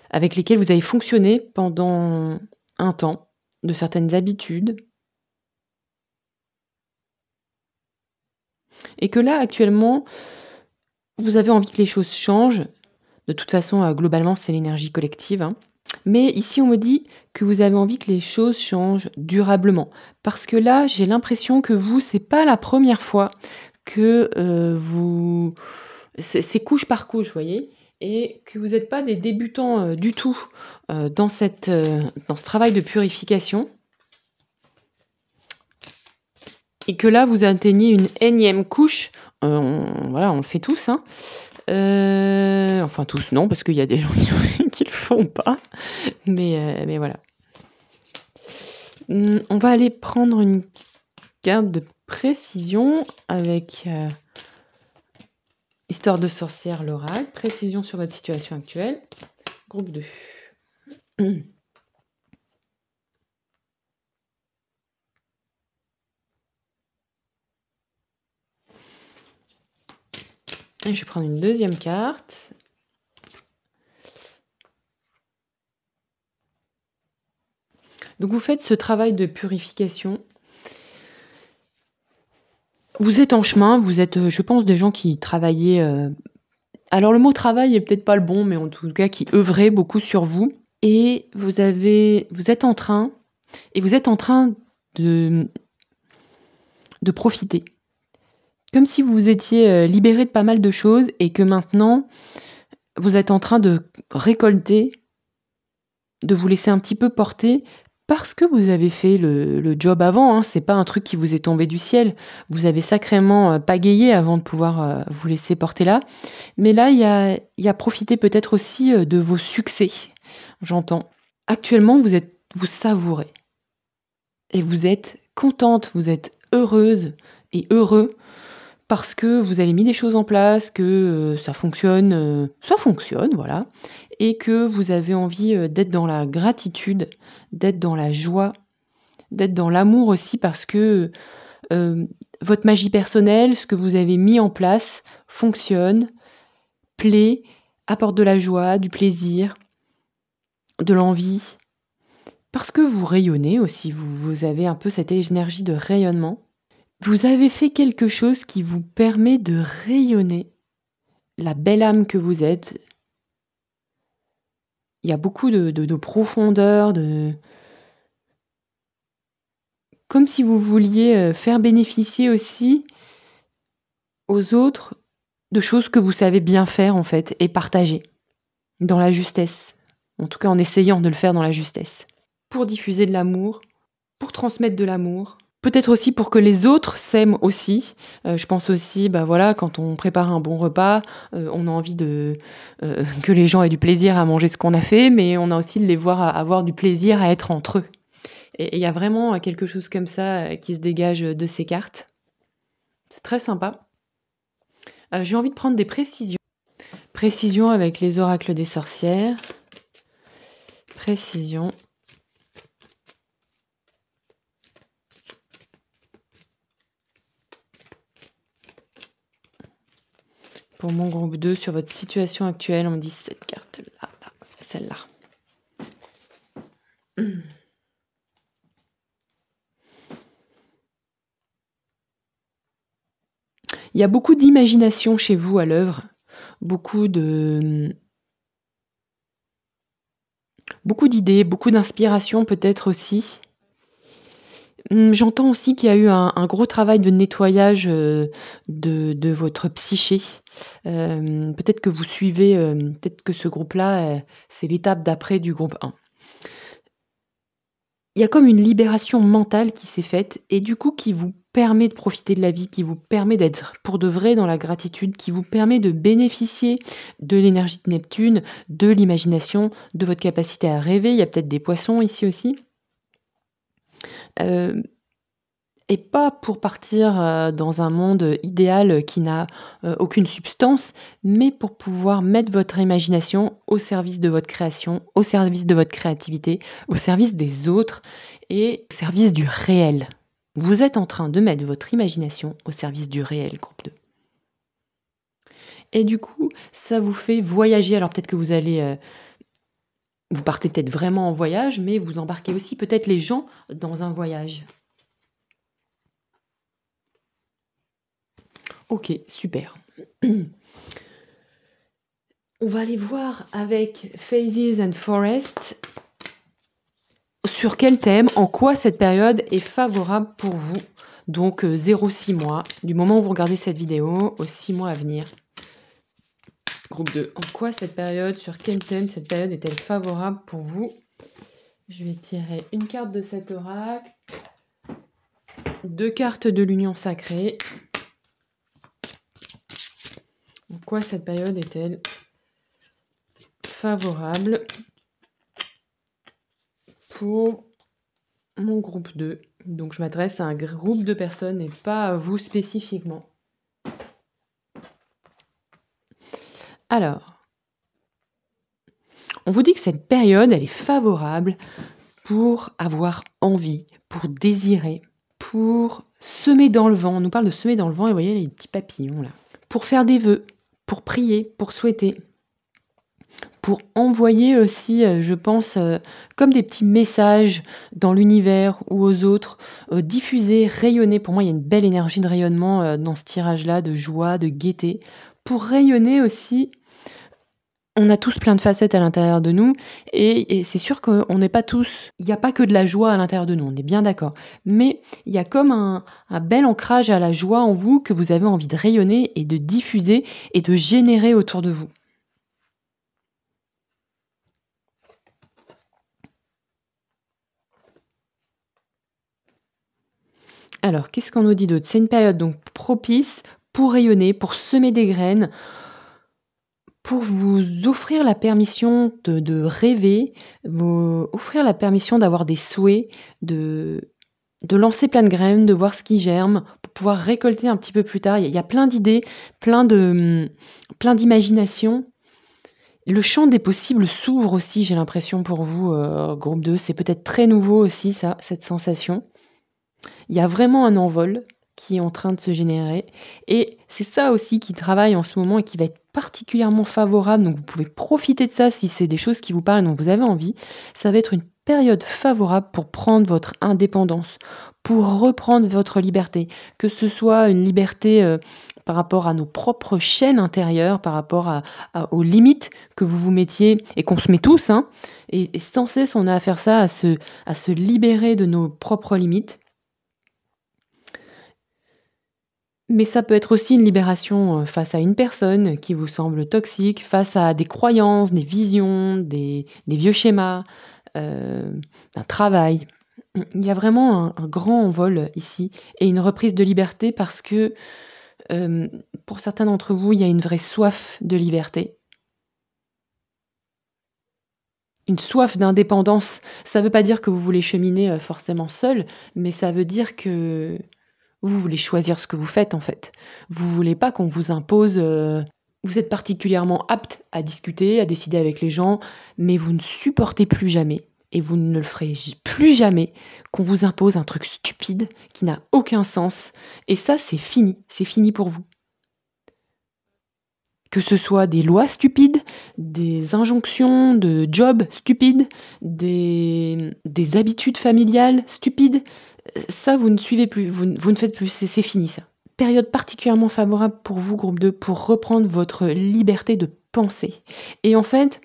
avec lesquelles vous avez fonctionné pendant un temps, de certaines habitudes. Et que là, actuellement, vous avez envie que les choses changent. De toute façon, globalement, c'est l'énergie collective, hein. Mais ici, on me dit que vous avez envie que les choses changent durablement. Parce que là, j'ai l'impression que vous, c'est pas la première fois que vous... C'est couche par couche, vous voyez, et que vous n'êtes pas des débutants du tout dans ce travail de purification. Et que là, vous atteignez une énième couche. Voilà, on le fait tous, hein. Enfin tous non, parce qu'il y a des gens qui le font pas. Mais voilà. On va aller prendre une carte de précision avec Histoire de sorcière, l'oracle. Précision sur votre situation actuelle. Groupe 2. Et je vais prendre une deuxième carte. Donc vous faites ce travail de purification. Vous êtes en chemin, vous êtes, je pense, des gens qui travaillaient... Alors le mot travail est peut-être pas le bon, mais en tout cas qui œuvraient beaucoup sur vous. Et vous êtes en train de profiter. Comme si vous étiez libéré de pas mal de choses et que maintenant, vous êtes en train de récolter, de vous laisser un petit peu porter parce que vous avez fait le job avant. Hein. C'est pas un truc qui vous est tombé du ciel. Vous avez sacrément pagayé avant de pouvoir vous laisser porter là. Mais là, il y a profité peut-être aussi de vos succès, j'entends. Actuellement, vous savourez. Et vous êtes contente, vous êtes heureuse et heureux parce que vous avez mis des choses en place, que ça fonctionne, voilà, et que vous avez envie d'être dans la gratitude, d'être dans la joie, d'être dans l'amour aussi parce que votre magie personnelle, ce que vous avez mis en place, fonctionne, plaît, apporte de la joie, du plaisir, de l'envie, parce que vous rayonnez aussi, vous avez un peu cette énergie de rayonnement. Vous avez fait quelque chose qui vous permet de rayonner la belle âme que vous êtes. Il y a beaucoup de profondeur, comme si vous vouliez faire bénéficier aussi aux autres de choses que vous savez bien faire en fait et partager dans la justesse. En tout cas en essayant de le faire dans la justesse. Pour diffuser de l'amour, pour transmettre de l'amour. Peut-être aussi pour que les autres s'aiment aussi. Je pense aussi, voilà, quand on prépare un bon repas, on a envie que les gens aient du plaisir à manger ce qu'on a fait, mais on a aussi de les voir avoir du plaisir à être entre eux. Et il y a vraiment quelque chose comme ça qui se dégage de ces cartes. C'est très sympa. J'ai envie de prendre des précisions. Précision avec les oracles des sorcières. Précision. Pour mon groupe 2, sur votre situation actuelle, on me dit cette carte-là, c'est celle-là. Il y a beaucoup d'imagination chez vous à l'œuvre, beaucoup d'idées, beaucoup d'inspiration peut-être aussi. J'entends aussi qu'il y a eu un gros travail de nettoyage de votre psyché. Peut-être que vous suivez, peut-être que ce groupe-là, c'est l'étape d'après du groupe 1. Il y a comme une libération mentale qui s'est faite et du coup qui vous permet de profiter de la vie, qui vous permet d'être pour de vrai dans la gratitude, qui vous permet de bénéficier de l'énergie de Neptune, de l'imagination, de votre capacité à rêver. Il y a peut-être des poissons ici aussi. Et pas pour partir dans un monde idéal qui n'a aucune substance, mais pour pouvoir mettre votre imagination au service de votre création, au service de votre créativité, au service des autres et au service du réel. Vous êtes en train de mettre votre imagination au service du réel, groupe 2. Et du coup, ça vous fait voyager. Alors peut-être que vous allez... vous partez peut-être vraiment en voyage, mais vous embarquez aussi peut-être les gens dans un voyage. Ok, super. On va aller voir avec Phases and Forest sur quel thème, en quoi cette période est favorable pour vous. Donc 0-6 mois, du moment où vous regardez cette vidéo, aux 6 mois à venir. Groupe 2, en quoi cette période, sur quel thème cette période est-elle favorable pour vous? Je vais tirer une carte de cet oracle, 2 cartes de l'union sacrée. En quoi cette période est-elle favorable pour mon groupe 2? Donc je m'adresse à un groupe de personnes et pas à vous spécifiquement. Alors, on vous dit que cette période, elle est favorable pour avoir envie, pour désirer, pour semer dans le vent. On nous parle de semer dans le vent et vous voyez les petits papillons là. Pour faire des vœux, pour prier, pour souhaiter, pour envoyer aussi, je pense, comme des petits messages dans l'univers ou aux autres, diffuser, rayonner. Pour moi, il y a une belle énergie de rayonnement dans ce tirage-là, de joie, de gaieté. Pour rayonner aussi, on a tous plein de facettes à l'intérieur de nous et c'est sûr qu'on n'est pas tous... Il n'y a pas que de la joie à l'intérieur de nous, on est bien d'accord. Mais il y a comme un bel ancrage à la joie en vous que vous avez envie de rayonner et de diffuser et de générer autour de vous. Alors, qu'est-ce qu'on nous dit d'autre? C'est une période donc propice pour rayonner, pour semer des graines, pour vous offrir la permission de rêver, vous offrir la permission d'avoir des souhaits, de lancer plein de graines, de voir ce qui germe, pour pouvoir récolter un petit peu plus tard. Il y a plein d'idées, plein d'imagination. Le champ des possibles s'ouvre aussi, j'ai l'impression pour vous, groupe 2. C'est peut-être très nouveau aussi, ça, cette sensation. Il y a vraiment un envol qui est en train de se générer. Et c'est ça aussi qui travaille en ce moment et qui va être particulièrement favorable. Donc vous pouvez profiter de ça si c'est des choses qui vous parlent, dont vous avez envie. Ça va être une période favorable pour prendre votre indépendance, pour reprendre votre liberté. Que ce soit une liberté par rapport à nos propres chaînes intérieures, par rapport aux limites que vous vous mettiez et qu'on se met tous. Hein, et sans cesse, on a à faire ça, à se libérer de nos propres limites. Mais ça peut être aussi une libération face à une personne qui vous semble toxique, face à des croyances, des visions, des vieux schémas, un travail. Il y a vraiment un grand envol ici et une reprise de liberté parce que pour certains d'entre vous, il y a une vraie soif de liberté. Une soif d'indépendance. Ça ne veut pas dire que vous voulez cheminer forcément seul, mais ça veut dire que... Vous voulez choisir ce que vous faites, en fait. Vous voulez pas qu'on vous impose... Vous êtes particulièrement apte à discuter, à décider avec les gens, mais vous ne supportez plus jamais, et vous ne le ferez plus jamais, qu'on vous impose un truc stupide qui n'a aucun sens. Et ça, c'est fini pour vous. Que ce soit des lois stupides, des injonctions de job stupides, des habitudes familiales stupides, ça, vous ne suivez plus, vous ne faites plus, c'est fini ça. Période particulièrement favorable pour vous, groupe 2, pour reprendre votre liberté de penser. Et en fait,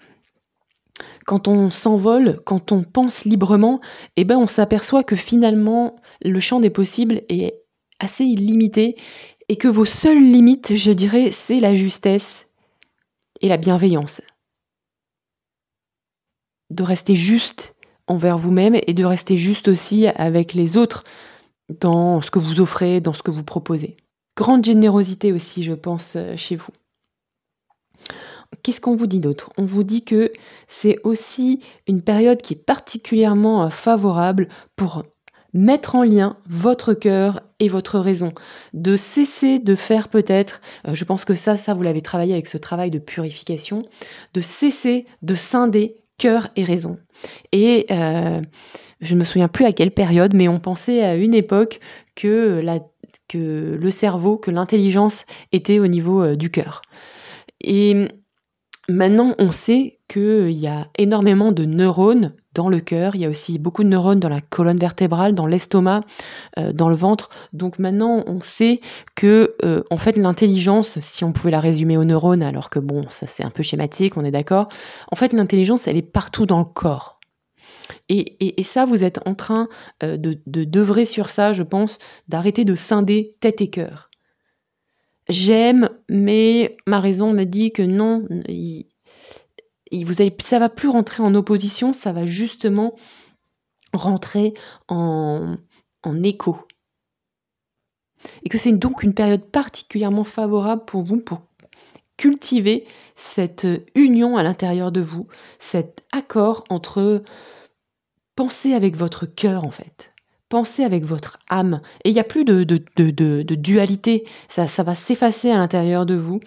quand on s'envole, quand on pense librement, eh ben on s'aperçoit que finalement, le champ des possibles est assez illimité et que vos seules limites, je dirais, c'est la justesse et la bienveillance. De rester juste envers vous-même et de rester juste aussi avec les autres. dans ce que vous offrez, dans ce que vous proposez. Grande générosité aussi, je pense, chez vous. Qu'est-ce qu'on vous dit d'autre? On vous dit que c'est aussi une période qui est particulièrement, favorable pour mettre en lien votre cœur et votre raison. De cesser de faire peut-être, je pense que ça vous l'avez travaillé avec ce travail de purification, de cesser de scinder cœur et raison. Et je ne me souviens plus à quelle période, mais on pensait à une époque que le cerveau, que l'intelligence était au niveau, du cœur. Et maintenant, on sait qu'il y a énormément de neurones dans le cœur. Il y a aussi beaucoup de neurones dans la colonne vertébrale, dans l'estomac, dans le ventre. Donc maintenant, on sait que, en fait, l'intelligence, si on pouvait la résumer aux neurones, alors que bon, ça c'est un peu schématique, on est d'accord. En fait, l'intelligence, elle est partout dans le corps. Et ça, vous êtes en train d'œuvrer sur ça, je pense, d'arrêter de scinder tête et cœur. J'aime, mais ma raison me dit que non, ça va plus rentrer en opposition, ça va justement rentrer en écho. Et que c'est donc une période particulièrement favorable pour vous pour cultiver cette union à l'intérieur de vous, cet accord entre penser avec votre cœur en fait. Pensez avec votre âme. Et il n'y a plus de dualité. Ça va s'effacer à l'intérieur de vous.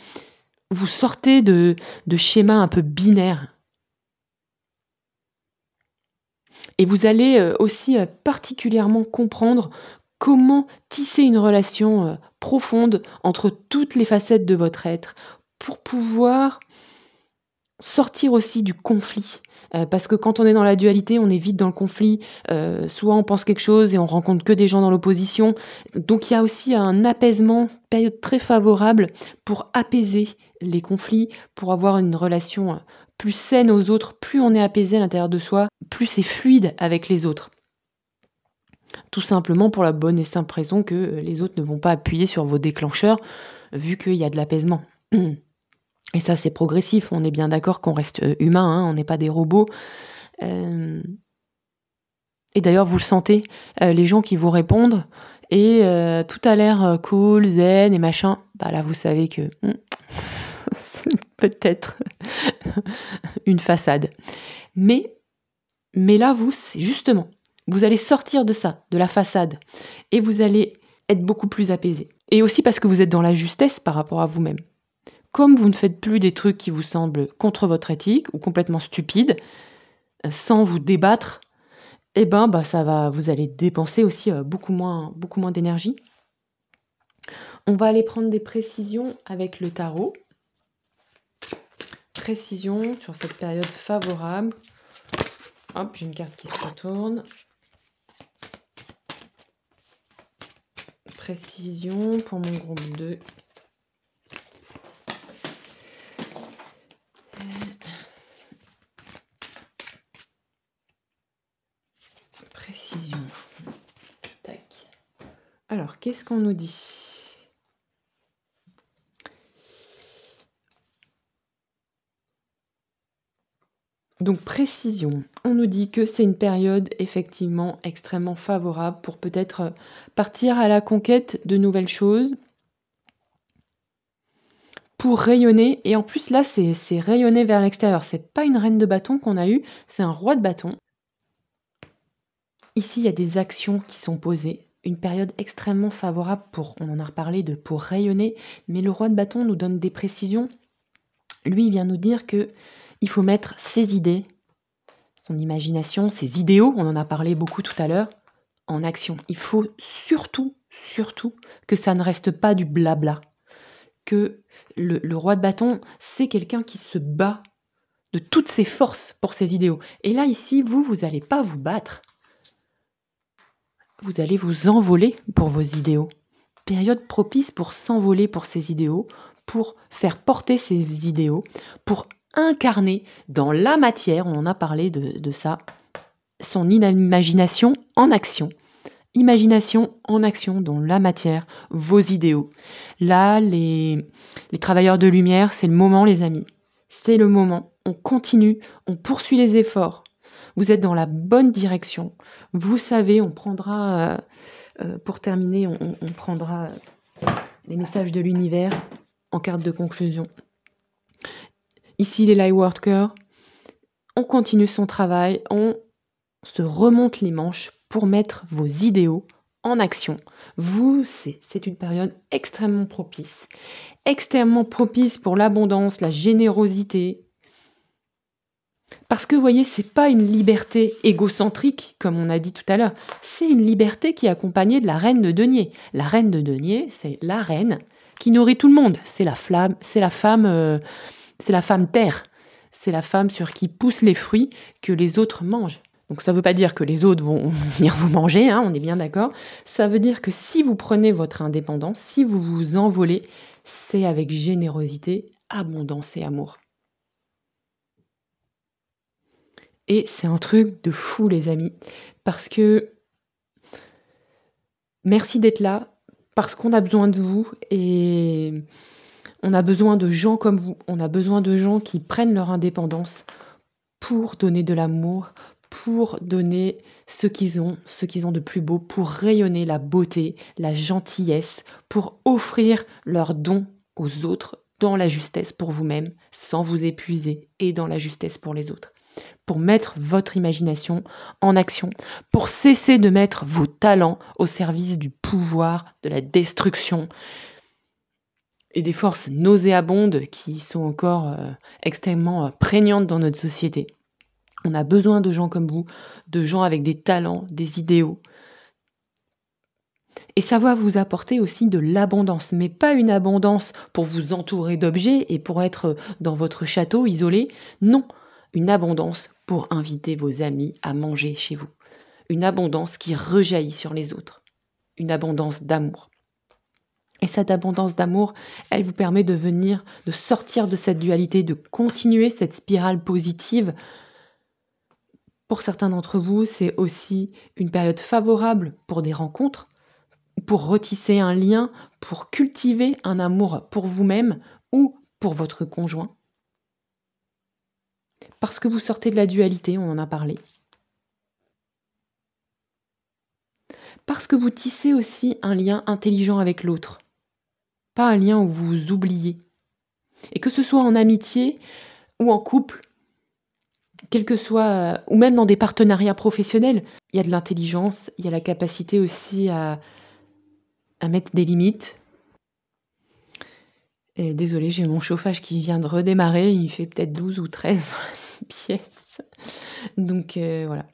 Vous sortez de schémas un peu binaires. Et vous allez aussi particulièrement comprendre comment tisser une relation profonde entre toutes les facettes de votre être pour pouvoir sortir aussi du conflit. Parce que quand on est dans la dualité, on est vite dans le conflit. Soit on pense quelque chose et on rencontre que des gens dans l'opposition. Donc il y a aussi un apaisement, période très favorable pour apaiser les conflits, pour avoir une relation plus saine aux autres. Plus on est apaisé à l'intérieur de soi, plus c'est fluide avec les autres. Tout simplement pour la bonne et simple raison que les autres ne vont pas appuyer sur vos déclencheurs, vu qu'il y a de l'apaisement. Et ça, c'est progressif. On est bien d'accord qu'on reste humain, hein, on n'est pas des robots. Et d'ailleurs, vous le sentez, les gens qui vous répondent, et tout a l'air cool, zen et machin. Bah là, vous savez que c'est peut-être une façade. Mais là, c'est justement, vous allez sortir de ça, de la façade, et vous allez être beaucoup plus apaisé. Et aussi parce que vous êtes dans la justesse par rapport à vous-même. Comme vous ne faites plus des trucs qui vous semblent contre votre éthique ou complètement stupides, sans vous débattre, eh ben, vous allez dépenser aussi beaucoup moins d'énergie. On va aller prendre des précisions avec le tarot. Précision sur cette période favorable. Hop, j'ai une carte qui se retourne. Précision pour mon groupe 2. Précision. Tac. Alors, qu'est-ce qu'on nous dit? Donc, précision. On nous dit que c'est une période effectivement extrêmement favorable pour peut-être partir à la conquête de nouvelles choses, pour rayonner. Et en plus, là, c'est rayonner vers l'extérieur. C'est pas une reine de bâton qu'on a eue, c'est un roi de bâton. Ici, il y a des actions qui sont posées. Une période extrêmement favorable on en a reparlé, pour rayonner. Mais le roi de bâton nous donne des précisions. Lui, il vient nous dire que il faut mettre ses idées, son imagination, ses idéaux, on en a parlé beaucoup tout à l'heure, en action. Il faut surtout que ça ne reste pas du blabla. Que le roi de bâton, c'est quelqu'un qui se bat de toutes ses forces pour ses idéaux. Et là, ici, vous n'allez pas vous battre. Vous allez vous envoler pour vos idéaux. Période propice pour s'envoler pour ses idéaux, pour faire porter ses idéaux, pour incarner dans la matière, on en a parlé de ça, son imagination en action. Imagination en action dans la matière, vos idéaux. Là, les travailleurs de lumière, c'est le moment, les amis. C'est le moment. On continue, on poursuit les efforts Vous êtes dans la bonne direction. Vous savez, on prendra, pour terminer, on prendra les messages de l'univers en carte de conclusion. Ici, les Lightworkers, on continue son travail, on se remonte les manches pour mettre vos idéaux en action. Vous, c'est une période extrêmement propice pour l'abondance, la générosité. Parce que, vous voyez, c'est pas une liberté égocentrique, comme on a dit tout à l'heure. C'est une liberté qui est accompagnée de la reine de denier. La reine de denier, c'est la reine qui nourrit tout le monde. C'est la femme terre. C'est la femme sur qui poussent les fruits que les autres mangent. Donc ça ne veut pas dire que les autres vont venir vous manger, hein, on est bien d'accord. Ça veut dire que si vous prenez votre indépendance, si vous vous envolez, c'est avec générosité, abondance et amour. Et c'est un truc de fou, les amis, parce que merci d'être là, parce qu'on a besoin de vous et on a besoin de gens comme vous. On a besoin de gens qui prennent leur indépendance pour donner de l'amour, pour donner ce qu'ils ont de plus beau, pour rayonner la beauté, la gentillesse, pour offrir leurs dons aux autres dans la justesse pour vous-même, sans vous épuiser, et dans la justesse pour les autres. Pour mettre votre imagination en action, pour cesser de mettre vos talents au service du pouvoir, de la destruction et des forces nauséabondes qui sont encore extrêmement prégnantes dans notre société. On a besoin de gens comme vous, de gens avec des talents, des idéaux. Et ça va vous apporter aussi de l'abondance, mais pas une abondance pour vous entourer d'objets et pour être dans votre château isolé. Non, une abondance pour inviter vos amis à manger chez vous. Une abondance qui rejaillit sur les autres. Une abondance d'amour. Et cette abondance d'amour, elle vous permet de sortir de cette dualité, de continuer cette spirale positive. Pour certains d'entre vous, c'est aussi une période favorable pour des rencontres, pour retisser un lien, pour cultiver un amour pour vous-même ou pour votre conjoint. Parce que vous sortez de la dualité, on en a parlé. Parce que vous tissez aussi un lien intelligent avec l'autre. Pas un lien où vous vous oubliez. Et que ce soit en amitié ou en couple, quel que soit, ou même dans des partenariats professionnels, il y a de l'intelligence, il y a la capacité aussi à mettre des limites. Et désolée, j'ai mon chauffage qui vient de redémarrer, il fait peut-être 12 ou 13 dans la pièce. Donc voilà.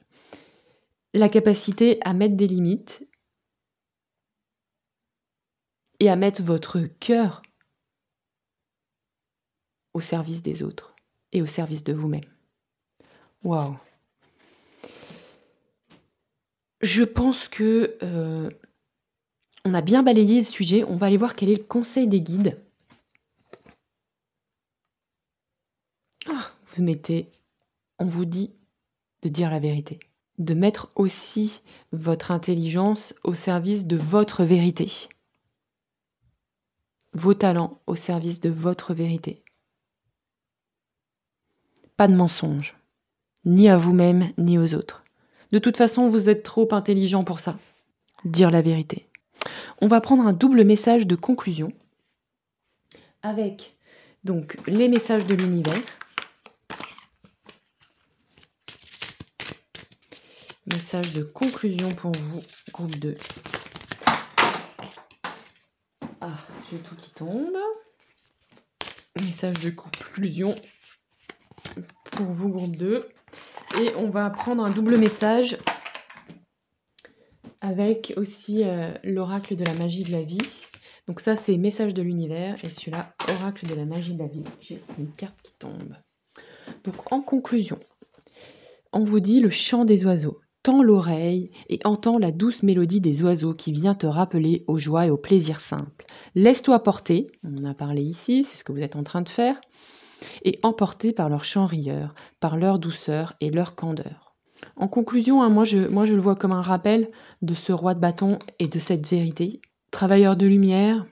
La capacité à mettre des limites et à mettre votre cœur au service des autres et au service de vous-même. Waouh. Je pense que on a bien balayé le sujet. On va aller voir quel est le conseil des guides. On vous dit de dire la vérité. De mettre aussi votre intelligence au service de votre vérité. Vos talents au service de votre vérité. Pas de mensonge. Ni à vous-même, ni aux autres. De toute façon, vous êtes trop intelligent pour ça. Dire la vérité. On va prendre un double message de conclusion avec donc les messages de l'univers. Message de conclusion pour vous, groupe 2. Ah, j'ai tout qui tombe. Message de conclusion pour vous, groupe 2. Et on va prendre un double message avec aussi l'oracle de la magie de la vie. Donc ça, c'est message de l'univers. Et celui-là, oracle de la magie de la vie. J'ai une carte qui tombe. Donc en conclusion, on vous dit le chant des oiseaux. Tends l'oreille et entends la douce mélodie des oiseaux qui vient te rappeler aux joies et aux plaisirs simples. Laisse-toi porter, on en a parlé ici, c'est ce que vous êtes en train de faire, et emporté par leur chant rieur, par leur douceur et leur candeur. En conclusion, moi je le vois comme un rappel de ce roi de bâton et de cette vérité. Travailleur de lumière,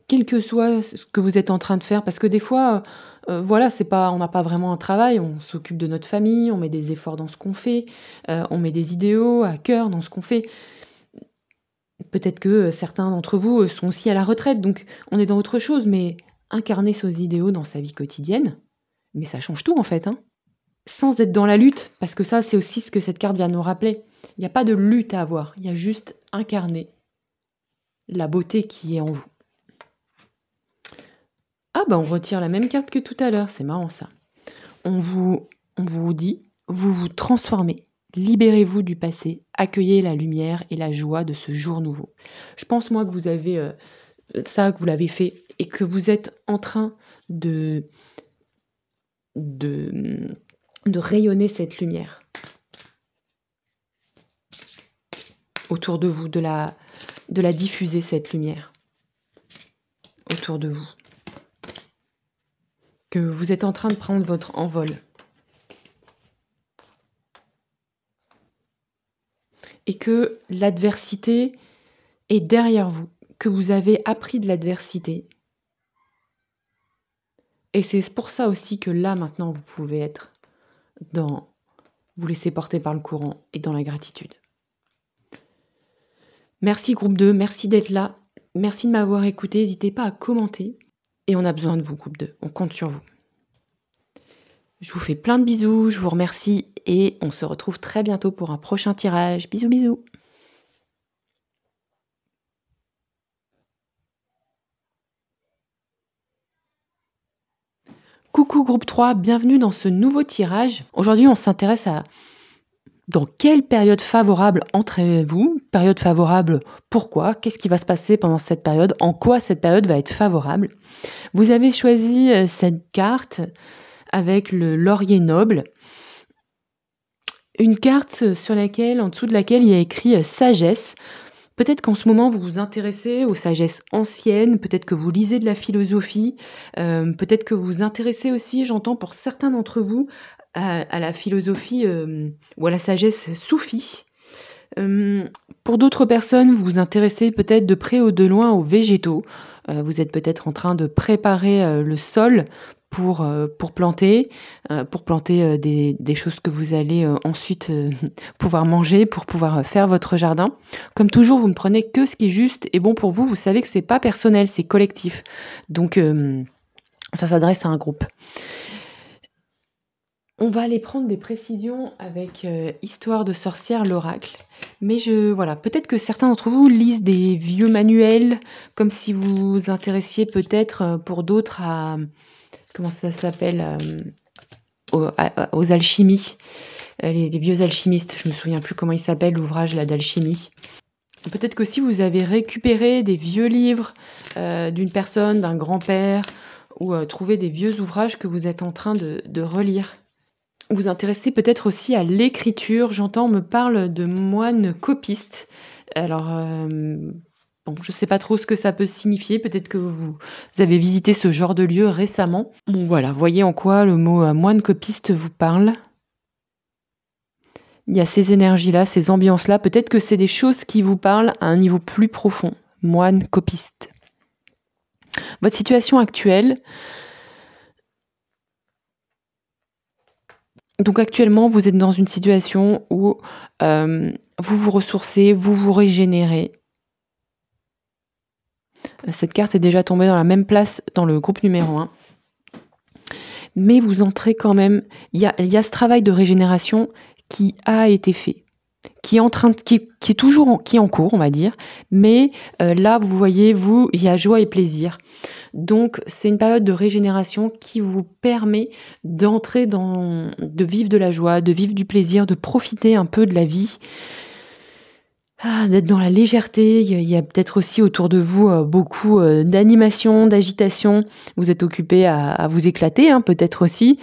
quel que soit ce que vous êtes en train de faire, parce que des fois, voilà, c'est pas on n'a pas vraiment un travail, on s'occupe de notre famille, on met des efforts dans ce qu'on fait, on met des idéaux à cœur dans ce qu'on fait. Peut-être que, certains d'entre vous, sont aussi à la retraite, donc on est dans autre chose, mais incarner ces idéaux dans sa vie quotidienne, mais ça change tout en fait, hein. Sans être dans la lutte, parce que ça, c'est aussi ce que cette carte vient nous rappeler. Il y a pas de lutte à avoir, il y a juste incarner la beauté qui est en vous. Ah bah, on retire la même carte que tout à l'heure, c'est marrant ça. On vous dit: vous vous transformez, libérez-vous du passé, accueillez la lumière et la joie de ce jour nouveau. Je pense moi que vous avez, ça, que vous l'avez fait et que vous êtes en train de de, de rayonner cette lumière autour de vous, de la diffuser cette lumière autour de vous. Que vous êtes en train de prendre votre envol. Et que l'adversité est derrière vous, que vous avez appris de l'adversité. Et c'est pour ça aussi que là, maintenant, vous pouvez être dans vous laisser porter par le courant et dans la gratitude. Merci groupe 2, merci d'être là, merci de m'avoir écouté, n'hésitez pas à commenter. Et on a besoin de vous groupe 2, on compte sur vous. Je vous fais plein de bisous, je vous remercie et on se retrouve très bientôt pour un prochain tirage. Bisous bisous. Coucou groupe 3, bienvenue dans ce nouveau tirage. Aujourd'hui, on s'intéresse à dans quelle période favorable entrez-vous? Période favorable, pourquoi? Qu'est-ce qui va se passer pendant cette période? En quoi cette période va être favorable? Vous avez choisi cette carte avec le laurier noble. Une carte sur laquelle, en dessous de laquelle, il y a écrit sagesse. Peut-être qu'en ce moment, vous vous intéressez aux sagesses anciennes, peut-être que vous lisez de la philosophie, peut-être que vous vous intéressez aussi, j'entends pour certains d'entre vous, à la philosophie ou à la sagesse soufie. Pour d'autres personnes, vous vous intéressez peut-être de près ou de loin aux végétaux. Vous êtes peut-être en train de préparer le sol pour planter des choses que vous allez ensuite pouvoir manger, pour pouvoir faire votre jardin. Comme toujours, vous ne prenez que ce qui est juste et bon pour vous. Vous savez que c'est pas personnel, c'est collectif. Donc, ça s'adresse à un groupe. On va aller prendre des précisions avec Histoire de sorcière, l'oracle. Mais voilà, peut-être que certains d'entre vous lisent des vieux manuels, comme si vous vous intéressiez peut-être pour d'autres à... Comment ça s'appelle aux alchimies. Les vieux alchimistes, je me souviens plus comment il s'appelle, l'ouvrage là d'alchimie. Peut-être que si vous avez récupéré des vieux livres d'une personne, d'un grand-père, ou trouvé des vieux ouvrages que vous êtes en train de relire. Vous intéressez peut-être aussi à l'écriture. J'entends, on me parle de moine copiste. Alors, bon, je ne sais pas trop ce que ça peut signifier. Peut-être que vous avez visité ce genre de lieu récemment. Bon, voilà, voyez en quoi le mot moine copiste vous parle. Il y a ces énergies-là, ces ambiances-là. Peut-être que c'est des choses qui vous parlent à un niveau plus profond. Moine copiste. Votre situation actuelle... Donc actuellement, vous êtes dans une situation où vous vous ressourcez, vous vous régénérez. Cette carte est déjà tombée dans la même place dans le groupe numéro 1. Mais vous entrez quand même... Il y a ce travail de régénération qui a été fait, qui est en train, qui est en cours, on va dire. Mais là, vous voyez, il y a joie et plaisir. Donc, c'est une période de régénération qui vous permet de vivre de la joie, de vivre du plaisir, de profiter un peu de la vie, d'être dans la légèreté. Il y a peut-être aussi autour de vous beaucoup d'animation, d'agitation. Vous êtes occupé à vous éclater, hein, peut-être aussi,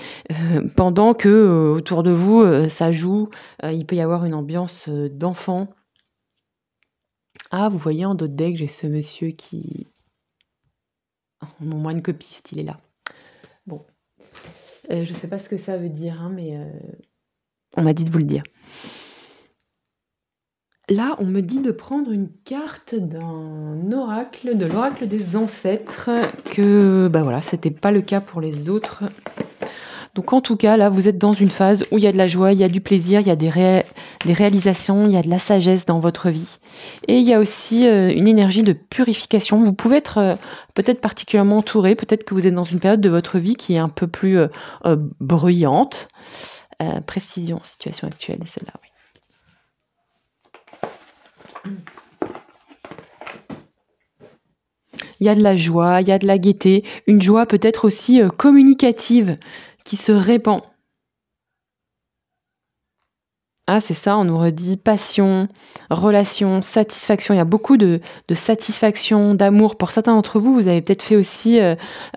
pendant que autour de vous, ça joue. Il peut y avoir une ambiance d'enfant. Ah, vous voyez en d'autres decks, j'ai ce monsieur qui... Mon moine copiste, il est là. Bon. Je sais pas ce que ça veut dire, hein, mais on m'a dit de vous le dire. Là, on me dit de prendre une carte d'un oracle, de l'oracle des ancêtres, que bah voilà, c'était pas le cas pour les autres. Donc en tout cas, là, vous êtes dans une phase où il y a de la joie, il y a du plaisir, il y a des réalisations, il y a de la sagesse dans votre vie. Et il y a aussi une énergie de purification. Vous pouvez être peut-être particulièrement entouré, peut-être que vous êtes dans une période de votre vie qui est un peu plus bruyante. Précision, situation actuelle, et celle-là, oui. Il y a de la joie, il y a de la gaieté, une joie peut-être aussi communicative qui se répand. Ah, c'est ça, on nous redit passion, relation, satisfaction. Il y a beaucoup de satisfaction, d'amour. Pour certains d'entre vous, vous avez peut-être fait aussi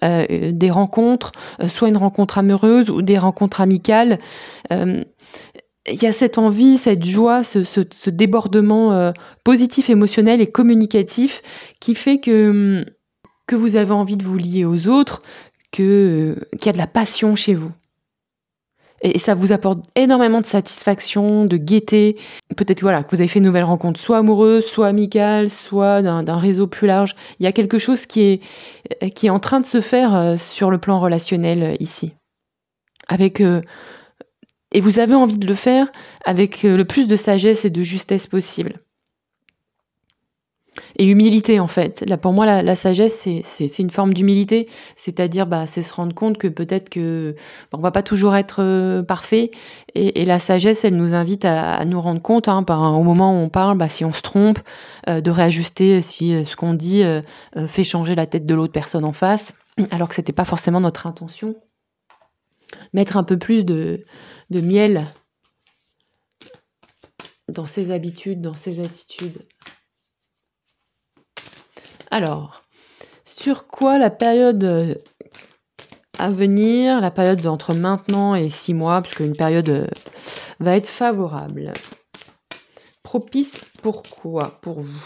des rencontres, soit une rencontre amoureuse ou des rencontres amicales. Il y a cette envie, cette joie, ce débordement positif, émotionnel et communicatif qui fait que vous avez envie de vous lier aux autres, qu'il y a de la passion chez vous. Et ça vous apporte énormément de satisfaction, de gaieté. Peut-être voilà, que vous avez fait une nouvelle rencontre, soit amoureuse, soit amicale, soit d'un réseau plus large. Il y a quelque chose qui est en train de se faire sur le plan relationnel ici. Et vous avez envie de le faire avec le plus de sagesse et de justesse possible. Et humilité, en fait. Là, pour moi, la sagesse, c'est une forme d'humilité. C'est-à-dire, c'est se rendre compte que peut-être que on va pas toujours être parfait. Et la sagesse, elle nous invite à nous rendre compte, au moment où on parle, si on se trompe, de réajuster si ce qu'on dit fait changer la tête de l'autre personne en face, alors que c'était pas forcément notre intention. Mettre un peu plus de miel dans ses habitudes, dans ses attitudes. Alors, sur quoi la période à venir, la période entre maintenant et 6 mois, puisque une période va être favorable. Propice pourquoi pour vous?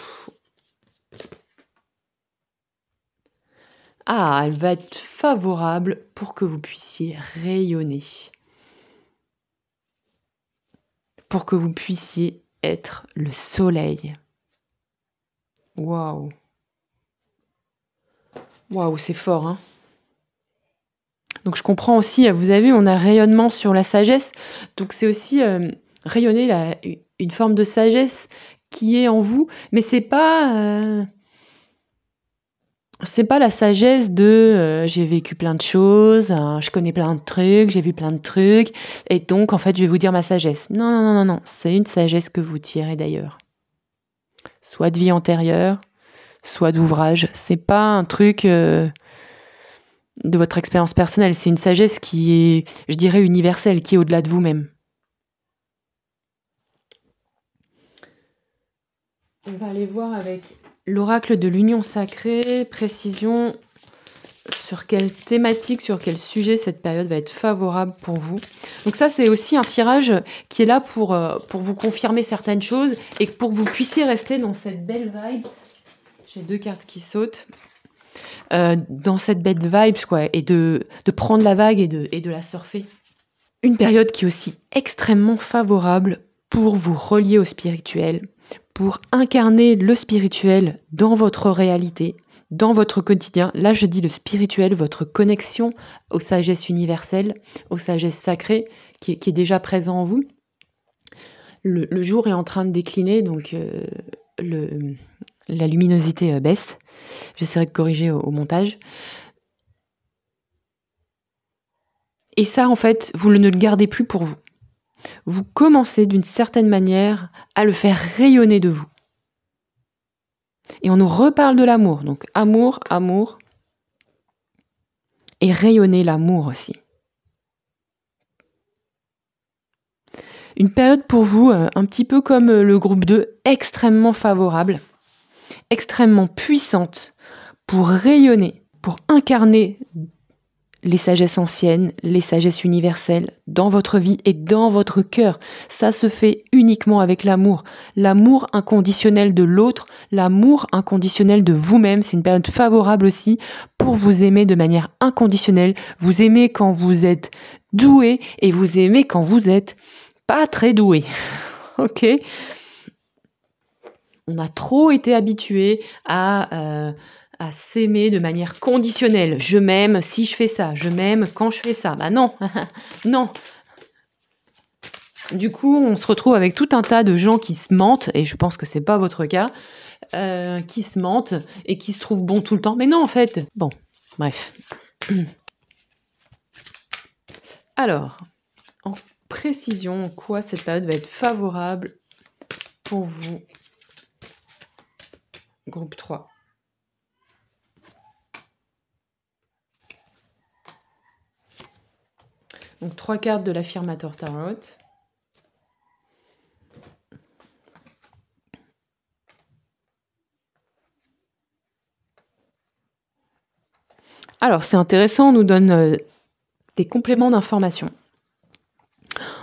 Ah, elle va être favorable pour que vous puissiez rayonner. Pour que vous puissiez être le soleil. Waouh! Waouh, c'est fort, hein? Donc je comprends aussi, vous avez vu, on a rayonnement sur la sagesse, donc c'est aussi rayonner une forme de sagesse qui est en vous, mais c'est pas la sagesse de j'ai vécu plein de choses, je connais plein de trucs, j'ai vu plein de trucs, et donc en fait je vais vous dire ma sagesse. Non, c'est une sagesse que vous tirez d'ailleurs. Soit de vie antérieure, soit d'ouvrage. C'est pas un truc de votre expérience personnelle, c'est une sagesse qui est, je dirais, universelle, qui est au-delà de vous-même. On va aller voir avec l'oracle de l'union sacrée, précision sur quelle thématique, sur quel sujet cette période va être favorable pour vous. Donc ça, c'est aussi un tirage qui est là pour vous confirmer certaines choses et pour que vous puissiez rester dans cette belle vibe. J'ai 2 cartes qui sautent. Dans cette belle vibes, quoi, et de prendre la vague et de la surfer. Une période qui est aussi extrêmement favorable pour vous relier au spirituel, pour incarner le spirituel dans votre réalité, dans votre quotidien. Là, je dis le spirituel, votre connexion aux sagesses universelles, aux sagesses sacrées, qui est déjà présent en vous. Le jour est en train de décliner, donc la luminosité baisse. J'essaierai de corriger au montage. Et ça, en fait, vous ne le gardez plus pour vous. Vous commencez d'une certaine manière à le faire rayonner de vous. Et on nous reparle de l'amour. Donc amour. Et rayonner l'amour aussi. Une période pour vous, un petit peu comme le groupe 2, extrêmement favorable, extrêmement puissante pour rayonner, pour incarner les sagesses anciennes, les sagesses universelles dans votre vie et dans votre cœur. Ça se fait uniquement avec l'amour. L'amour inconditionnel de l'autre, l'amour inconditionnel de vous-même. C'est une période favorable aussi pour vous aimer de manière inconditionnelle. Vous aimez quand vous êtes doué et vous aimez quand vous êtes pas très doué. Ok ? On a trop été habitué à s'aimer de manière conditionnelle. Je m'aime si je fais ça, je m'aime quand je fais ça. Bah non, non. Du coup, on se retrouve avec tout un tas de gens qui se mentent, et je pense que c'est pas votre cas, qui se mentent et qui se trouvent bons tout le temps. Mais non, en fait. Bon, bref. Alors, en précision, en quoi cette période va être favorable pour vous, groupe 3. Donc 3 cartes de l'Affirmateur Tarot. Alors c'est intéressant, on nous donne des compléments d'information.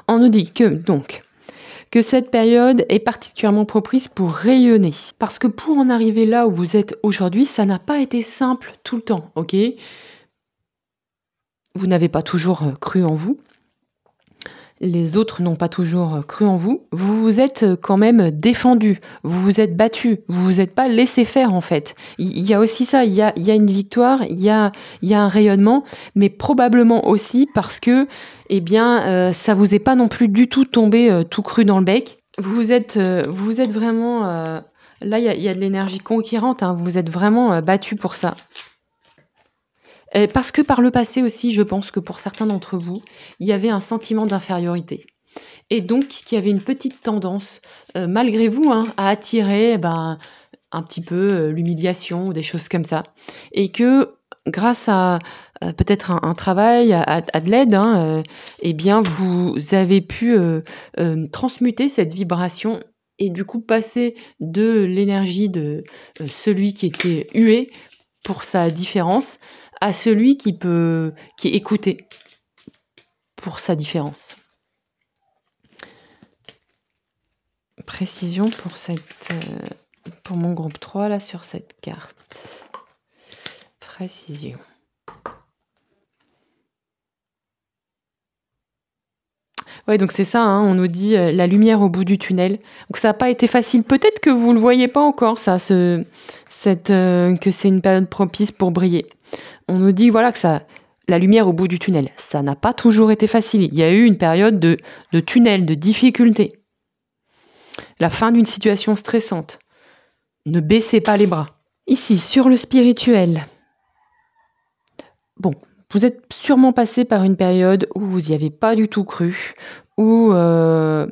On nous dit que cette période est particulièrement propice pour rayonner. Parce que pour en arriver là où vous êtes aujourd'hui, ça n'a pas été simple tout le temps, ok ? Vous n'avez pas toujours cru en vous. Les autres n'ont pas toujours cru en vous. Vous vous êtes quand même défendu. Vous vous êtes battu. Vous vous êtes pas laissé faire, en fait. Il y a aussi ça. Il y a une victoire. Il y a un rayonnement. Mais probablement aussi parce que, ça vous est pas non plus du tout tombé tout cru dans le bec. Vous vous êtes vraiment... là, il y a de l'énergie conquérante. Hein. Vous vous êtes vraiment battu pour ça. Parce que par le passé aussi, je pense que pour certains d'entre vous, il y avait un sentiment d'infériorité. Et donc, qu'il y avait une petite tendance, malgré vous, à attirer un petit peu l'humiliation ou des choses comme ça. Et que grâce à peut-être un travail, à de l'aide, vous avez pu transmuter cette vibration et du coup passer de l'énergie de celui qui était hué pour sa différence à celui qui est écouté pour sa différence. Précision pour mon groupe 3 là sur cette carte. Précision. Ouais, donc c'est ça, on nous dit la lumière au bout du tunnel. Donc ça n'a pas été facile. Peut-être que vous ne le voyez pas encore, ça, que c'est une période propice pour briller. On nous dit que la lumière au bout du tunnel, ça n'a pas toujours été facile. Il y a eu une période de tunnel, de difficulté. La fin d'une situation stressante. Ne baissez pas les bras. Ici, sur le spirituel. Bon, vous êtes sûrement passé par une période où vous n'y avez pas du tout cru, où ça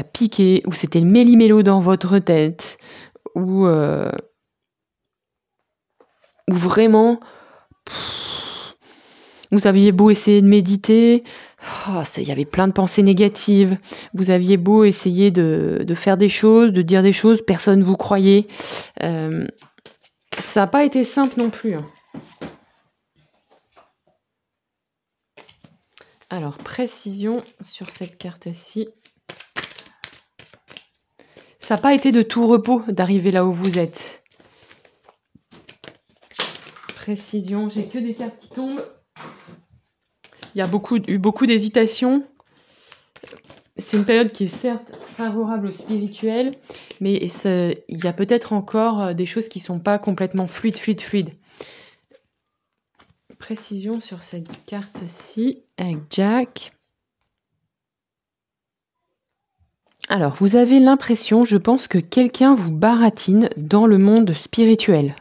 piquait, où c'était le méli-mélo dans votre tête, où vraiment, vous aviez beau essayer de méditer, il y avait plein de pensées négatives. Vous aviez beau essayer de faire des choses, de dire des choses, personne ne vous croyait. Ça n'a pas été simple non plus. Alors, précision sur cette carte-ci. Ça n'a pas été de tout repos d'arriver là où vous êtes. Précision, j'ai que des cartes qui tombent. Il y a eu beaucoup d'hésitation. C'est une période qui est certes favorable au spirituel, mais il y a peut-être encore des choses qui ne sont pas complètement fluides. Précision sur cette carte-ci avec Jack. Alors, vous avez l'impression, je pense, que quelqu'un vous baratine dans le monde spirituel.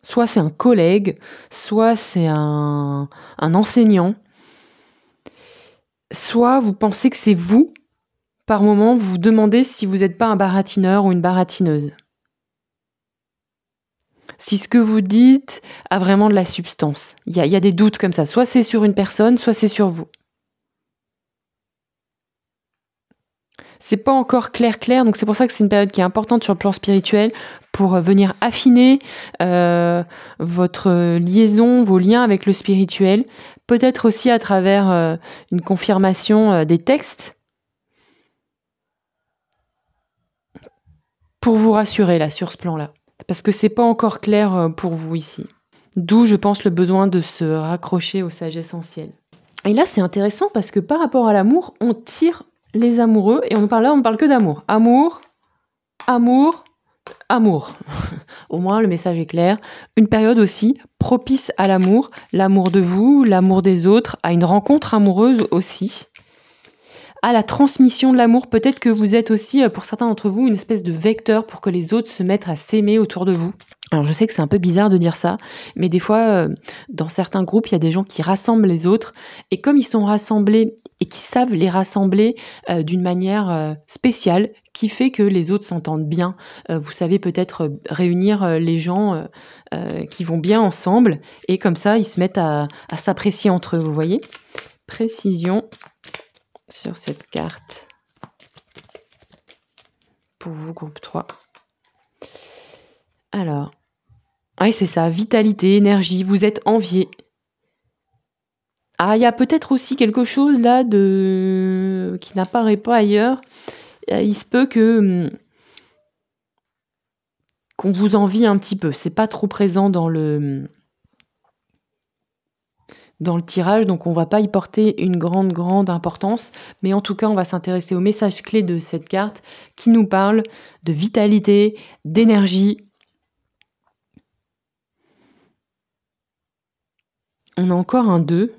Soit c'est un collègue, soit c'est un enseignant, soit vous pensez que c'est vous. Par moment, vous vous demandez si vous n'êtes pas un baratineur ou une baratineuse. Si ce que vous dites a vraiment de la substance. Il y a des doutes comme ça. Soit c'est sur une personne, soit c'est sur vous. C'est pas encore clair, donc c'est pour ça que c'est une période qui est importante sur le plan spirituel pour venir affiner votre liaison, vos liens avec le spirituel, peut-être aussi à travers une confirmation des textes, pour vous rassurer là sur ce plan-là, parce que c'est pas encore clair pour vous ici. D'où, je pense, le besoin de se raccrocher au sage essentiel. Et là, c'est intéressant parce que par rapport à l'amour, on tire les amoureux, et on ne parle que d'amour. Amour, amour, amour. Au moins, le message est clair. Une période aussi propice à l'amour de vous, l'amour des autres, à une rencontre amoureuse aussi, à la transmission de l'amour. Peut-être que vous êtes aussi, pour certains d'entre vous, une espèce de vecteur pour que les autres se mettent à s'aimer autour de vous. Alors je sais que c'est un peu bizarre de dire ça, mais des fois, dans certains groupes, il y a des gens qui rassemblent les autres, et comme ils sont rassemblés et qui savent les rassembler d'une manière spéciale, qui fait que les autres s'entendent bien. Vous savez peut-être réunir les gens qui vont bien ensemble, et comme ça, ils se mettent à s'apprécier entre eux, vous voyez. Précision sur cette carte pour vous, groupe 3. Alors, oui, c'est ça, vitalité, énergie, vous êtes envié. Ah, il y a peut-être aussi quelque chose là qui n'apparaît pas ailleurs. Il se peut qu'on vous envie un petit peu. C'est pas trop présent dans le tirage, donc on va pas y porter une grande importance. Mais en tout cas, on va s'intéresser au message clé de cette carte qui nous parle de vitalité, d'énergie. On a encore un 2.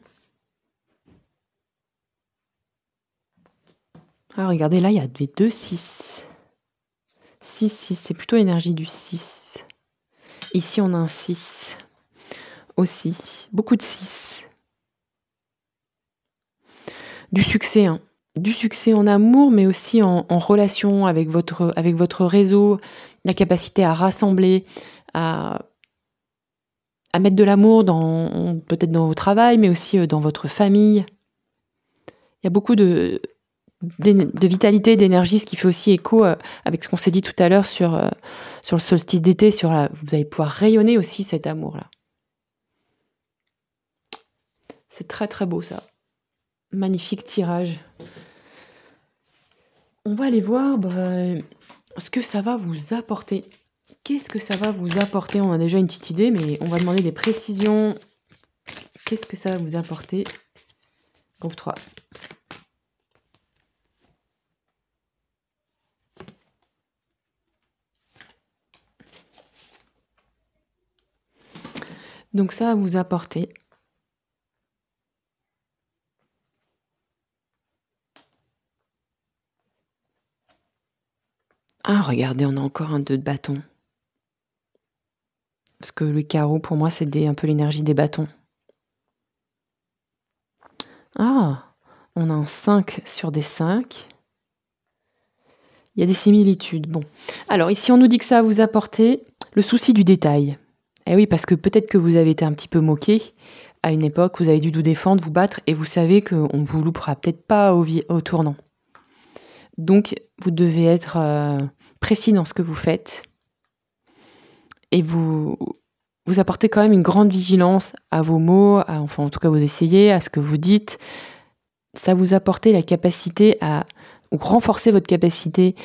Ah, regardez, là, il y a des 2, 6. 6, c'est plutôt énergie du 6. Ici, on a un 6 aussi. Beaucoup de 6. Du succès, hein. Du succès en amour, mais aussi en relation avec votre réseau, la capacité à rassembler, à mettre de l'amour peut-être dans vos travail, mais aussi dans votre famille. Il y a beaucoup de vitalité, d'énergie, ce qui fait aussi écho avec ce qu'on s'est dit tout à l'heure sur le solstice d'été. Vous allez pouvoir rayonner aussi cet amour-là. C'est très très beau ça. Magnifique tirage. On va aller voir ce que ça va vous apporter. Qu'est-ce que ça va vous apporter? On a déjà une petite idée, mais on va demander des précisions. Qu'est-ce que ça va vous apporter? Groupe 3. Donc ça va vous apporter ah, regardez, on a encore un 2 de bâton. Parce que le carreau, pour moi, c'est un peu l'énergie des bâtons. Ah, on a un 5 sur des 5. Il y a des similitudes. Bon. Alors, ici, on nous dit que ça va vous apporter le souci du détail. Eh oui, parce que peut-être que vous avez été un petit peu moqué à une époque, vous avez dû vous défendre, vous battre, et vous savez qu'on ne vous loupera peut-être pas au tournant. Donc, vous devez être précis dans ce que vous faites. Et vous apportez quand même une grande vigilance à vos mots, enfin en tout cas vous essayez, à ce que vous dites. Ça vous apporte la capacité ou renforcer votre capacité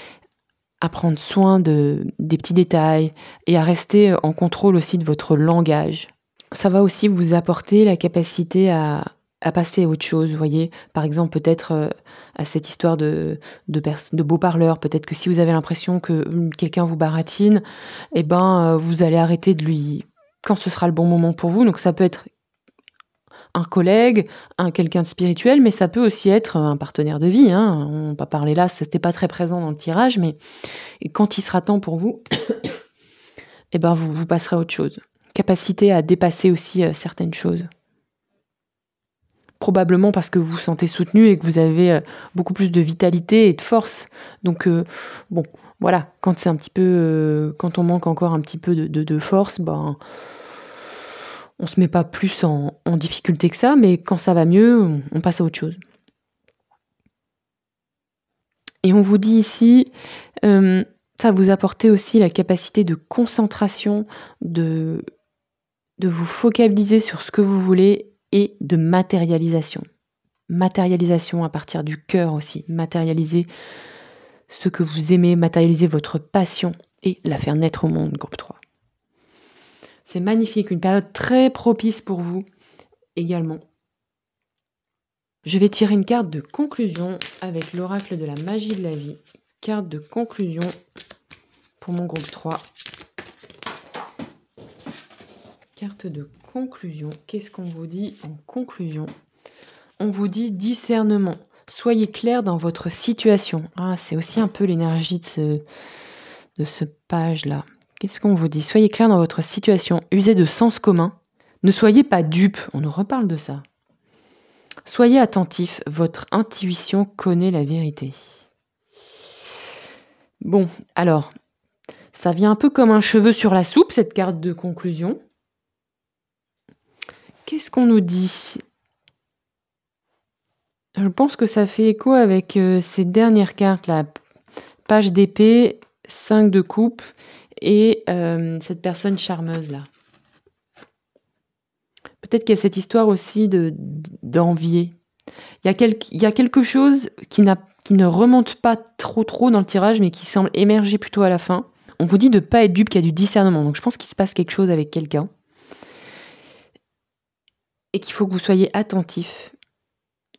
à prendre soin des petits détails et à rester en contrôle aussi de votre langage. Ça va aussi vous apporter la capacité à passer à autre chose, vous voyez. Par exemple, peut-être à cette histoire de beaux parleurs, peut-être que si vous avez l'impression que quelqu'un vous baratine, vous allez arrêter de lui quand ce sera le bon moment pour vous. Donc ça peut être un collègue, quelqu'un de spirituel, mais ça peut aussi être un partenaire de vie. Hein. On va parler là, c'était pas très présent dans le tirage, mais quand il sera temps pour vous, vous passerez à autre chose. Capacité à dépasser aussi certaines choses. Probablement parce que vous vous sentez soutenu et que vous avez beaucoup plus de vitalité et de force. Donc, voilà, quand c'est un petit peu, quand on manque encore un petit peu de force, on se met pas plus en difficulté que ça, mais quand ça va mieux, on passe à autre chose. Et on vous dit ici, ça vous apporter aussi la capacité de concentration, de vous focaliser sur ce que vous voulez et de matérialisation. Matérialisation à partir du cœur aussi. Matérialiser ce que vous aimez, matérialiser votre passion et la faire naître au monde, groupe 3. C'est magnifique, une période très propice pour vous également. Je vais tirer une carte de conclusion avec l'oracle de la magie de la vie. Carte de conclusion pour mon groupe 3. Carte de conclusion. Qu'est-ce qu'on vous dit en conclusion? On vous dit discernement. Soyez clair dans votre situation. Ah, c'est aussi un peu l'énergie de ce page-là. Qu'est-ce qu'on vous dit? Soyez clair dans votre situation. Usez de sens commun. Ne soyez pas dupe. On nous reparle de ça. Soyez attentif. Votre intuition connaît la vérité. Bon, alors, ça vient un peu comme un cheveu sur la soupe, cette carte de conclusion. Qu'est-ce qu'on nous dit? Je pense que ça fait écho avec ces dernières cartes, là. Page d'épée, 5 de coupe et cette personne charmeuse, là. Peut-être qu'il y a cette histoire aussi d'envier. Il y a quelque chose qui ne remonte pas trop dans le tirage, mais qui semble émerger plutôt à la fin. On vous dit de ne pas être dupe, qu'il y a du discernement. Donc je pense qu'il se passe quelque chose avec quelqu'un. Et qu'il faut que vous soyez attentif.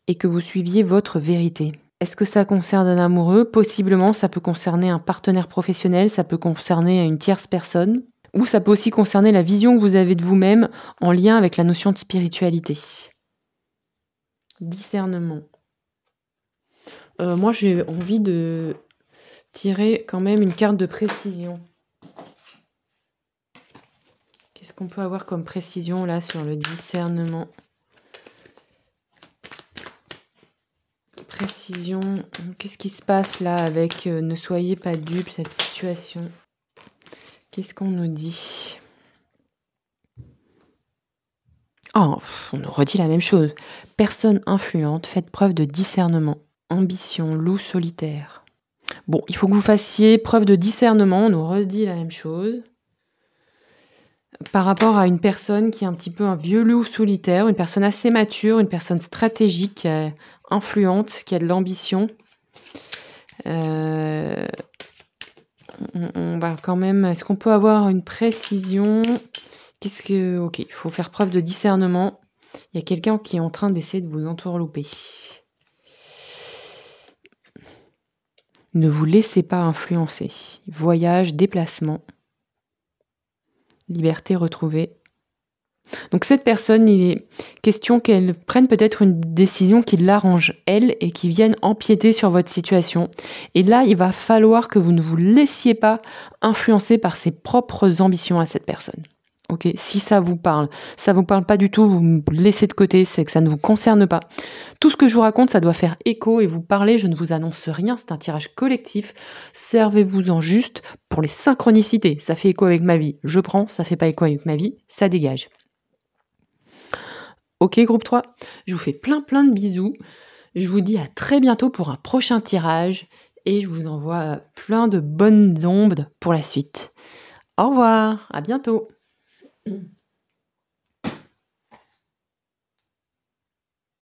Et que vous suiviez votre vérité. Est-ce que ça concerne un amoureux? Possiblement, ça peut concerner un partenaire professionnel, ça peut concerner une tierce personne. Ou ça peut aussi concerner la vision que vous avez de vous-même en lien avec la notion de spiritualité. Discernement. Moi, j'ai envie de tirer quand même une carte de précision. Qu'est-ce qu'on peut avoir comme précision là sur le discernement? Précision. Qu'est-ce qui se passe là avec ne soyez pas dupes, cette situation? Qu'est-ce qu'on nous dit? Oh, on nous redit la même chose. Personne influente, faites preuve de discernement. Ambition, loup solitaire. Bon, il faut que vous fassiez preuve de discernement, on nous redit la même chose. Par rapport à une personne qui est un petit peu un vieux loup solitaire, une personne assez mature, une personne stratégique, influente, qui a de l'ambition. On va quand même... Est-ce qu'on peut avoir une précision? Ok, il faut faire preuve de discernement. Il y a quelqu'un qui est en train d'essayer de vous entourlouper. Ne vous laissez pas influencer. Voyage, déplacement. Liberté retrouvée. Donc cette personne, il est question qu'elle prenne peut-être une décision qui l'arrange, elle, et qui vienne empiéter sur votre situation. Et là, il va falloir que vous ne vous laissiez pas influencer par ses propres ambitions à cette personne. Ok, si ça vous parle pas du tout, vous me laissez de côté, c'est que ça ne vous concerne pas. Tout ce que je vous raconte, ça doit faire écho et vous parler, je ne vous annonce rien, c'est un tirage collectif. Servez-vous-en juste pour les synchronicités. Ça fait écho avec ma vie, je prends, ça fait pas écho avec ma vie, ça dégage. Ok, groupe 3, je vous fais plein de bisous. Je vous dis à très bientôt pour un prochain tirage et je vous envoie plein de bonnes ondes pour la suite. Au revoir, à bientôt.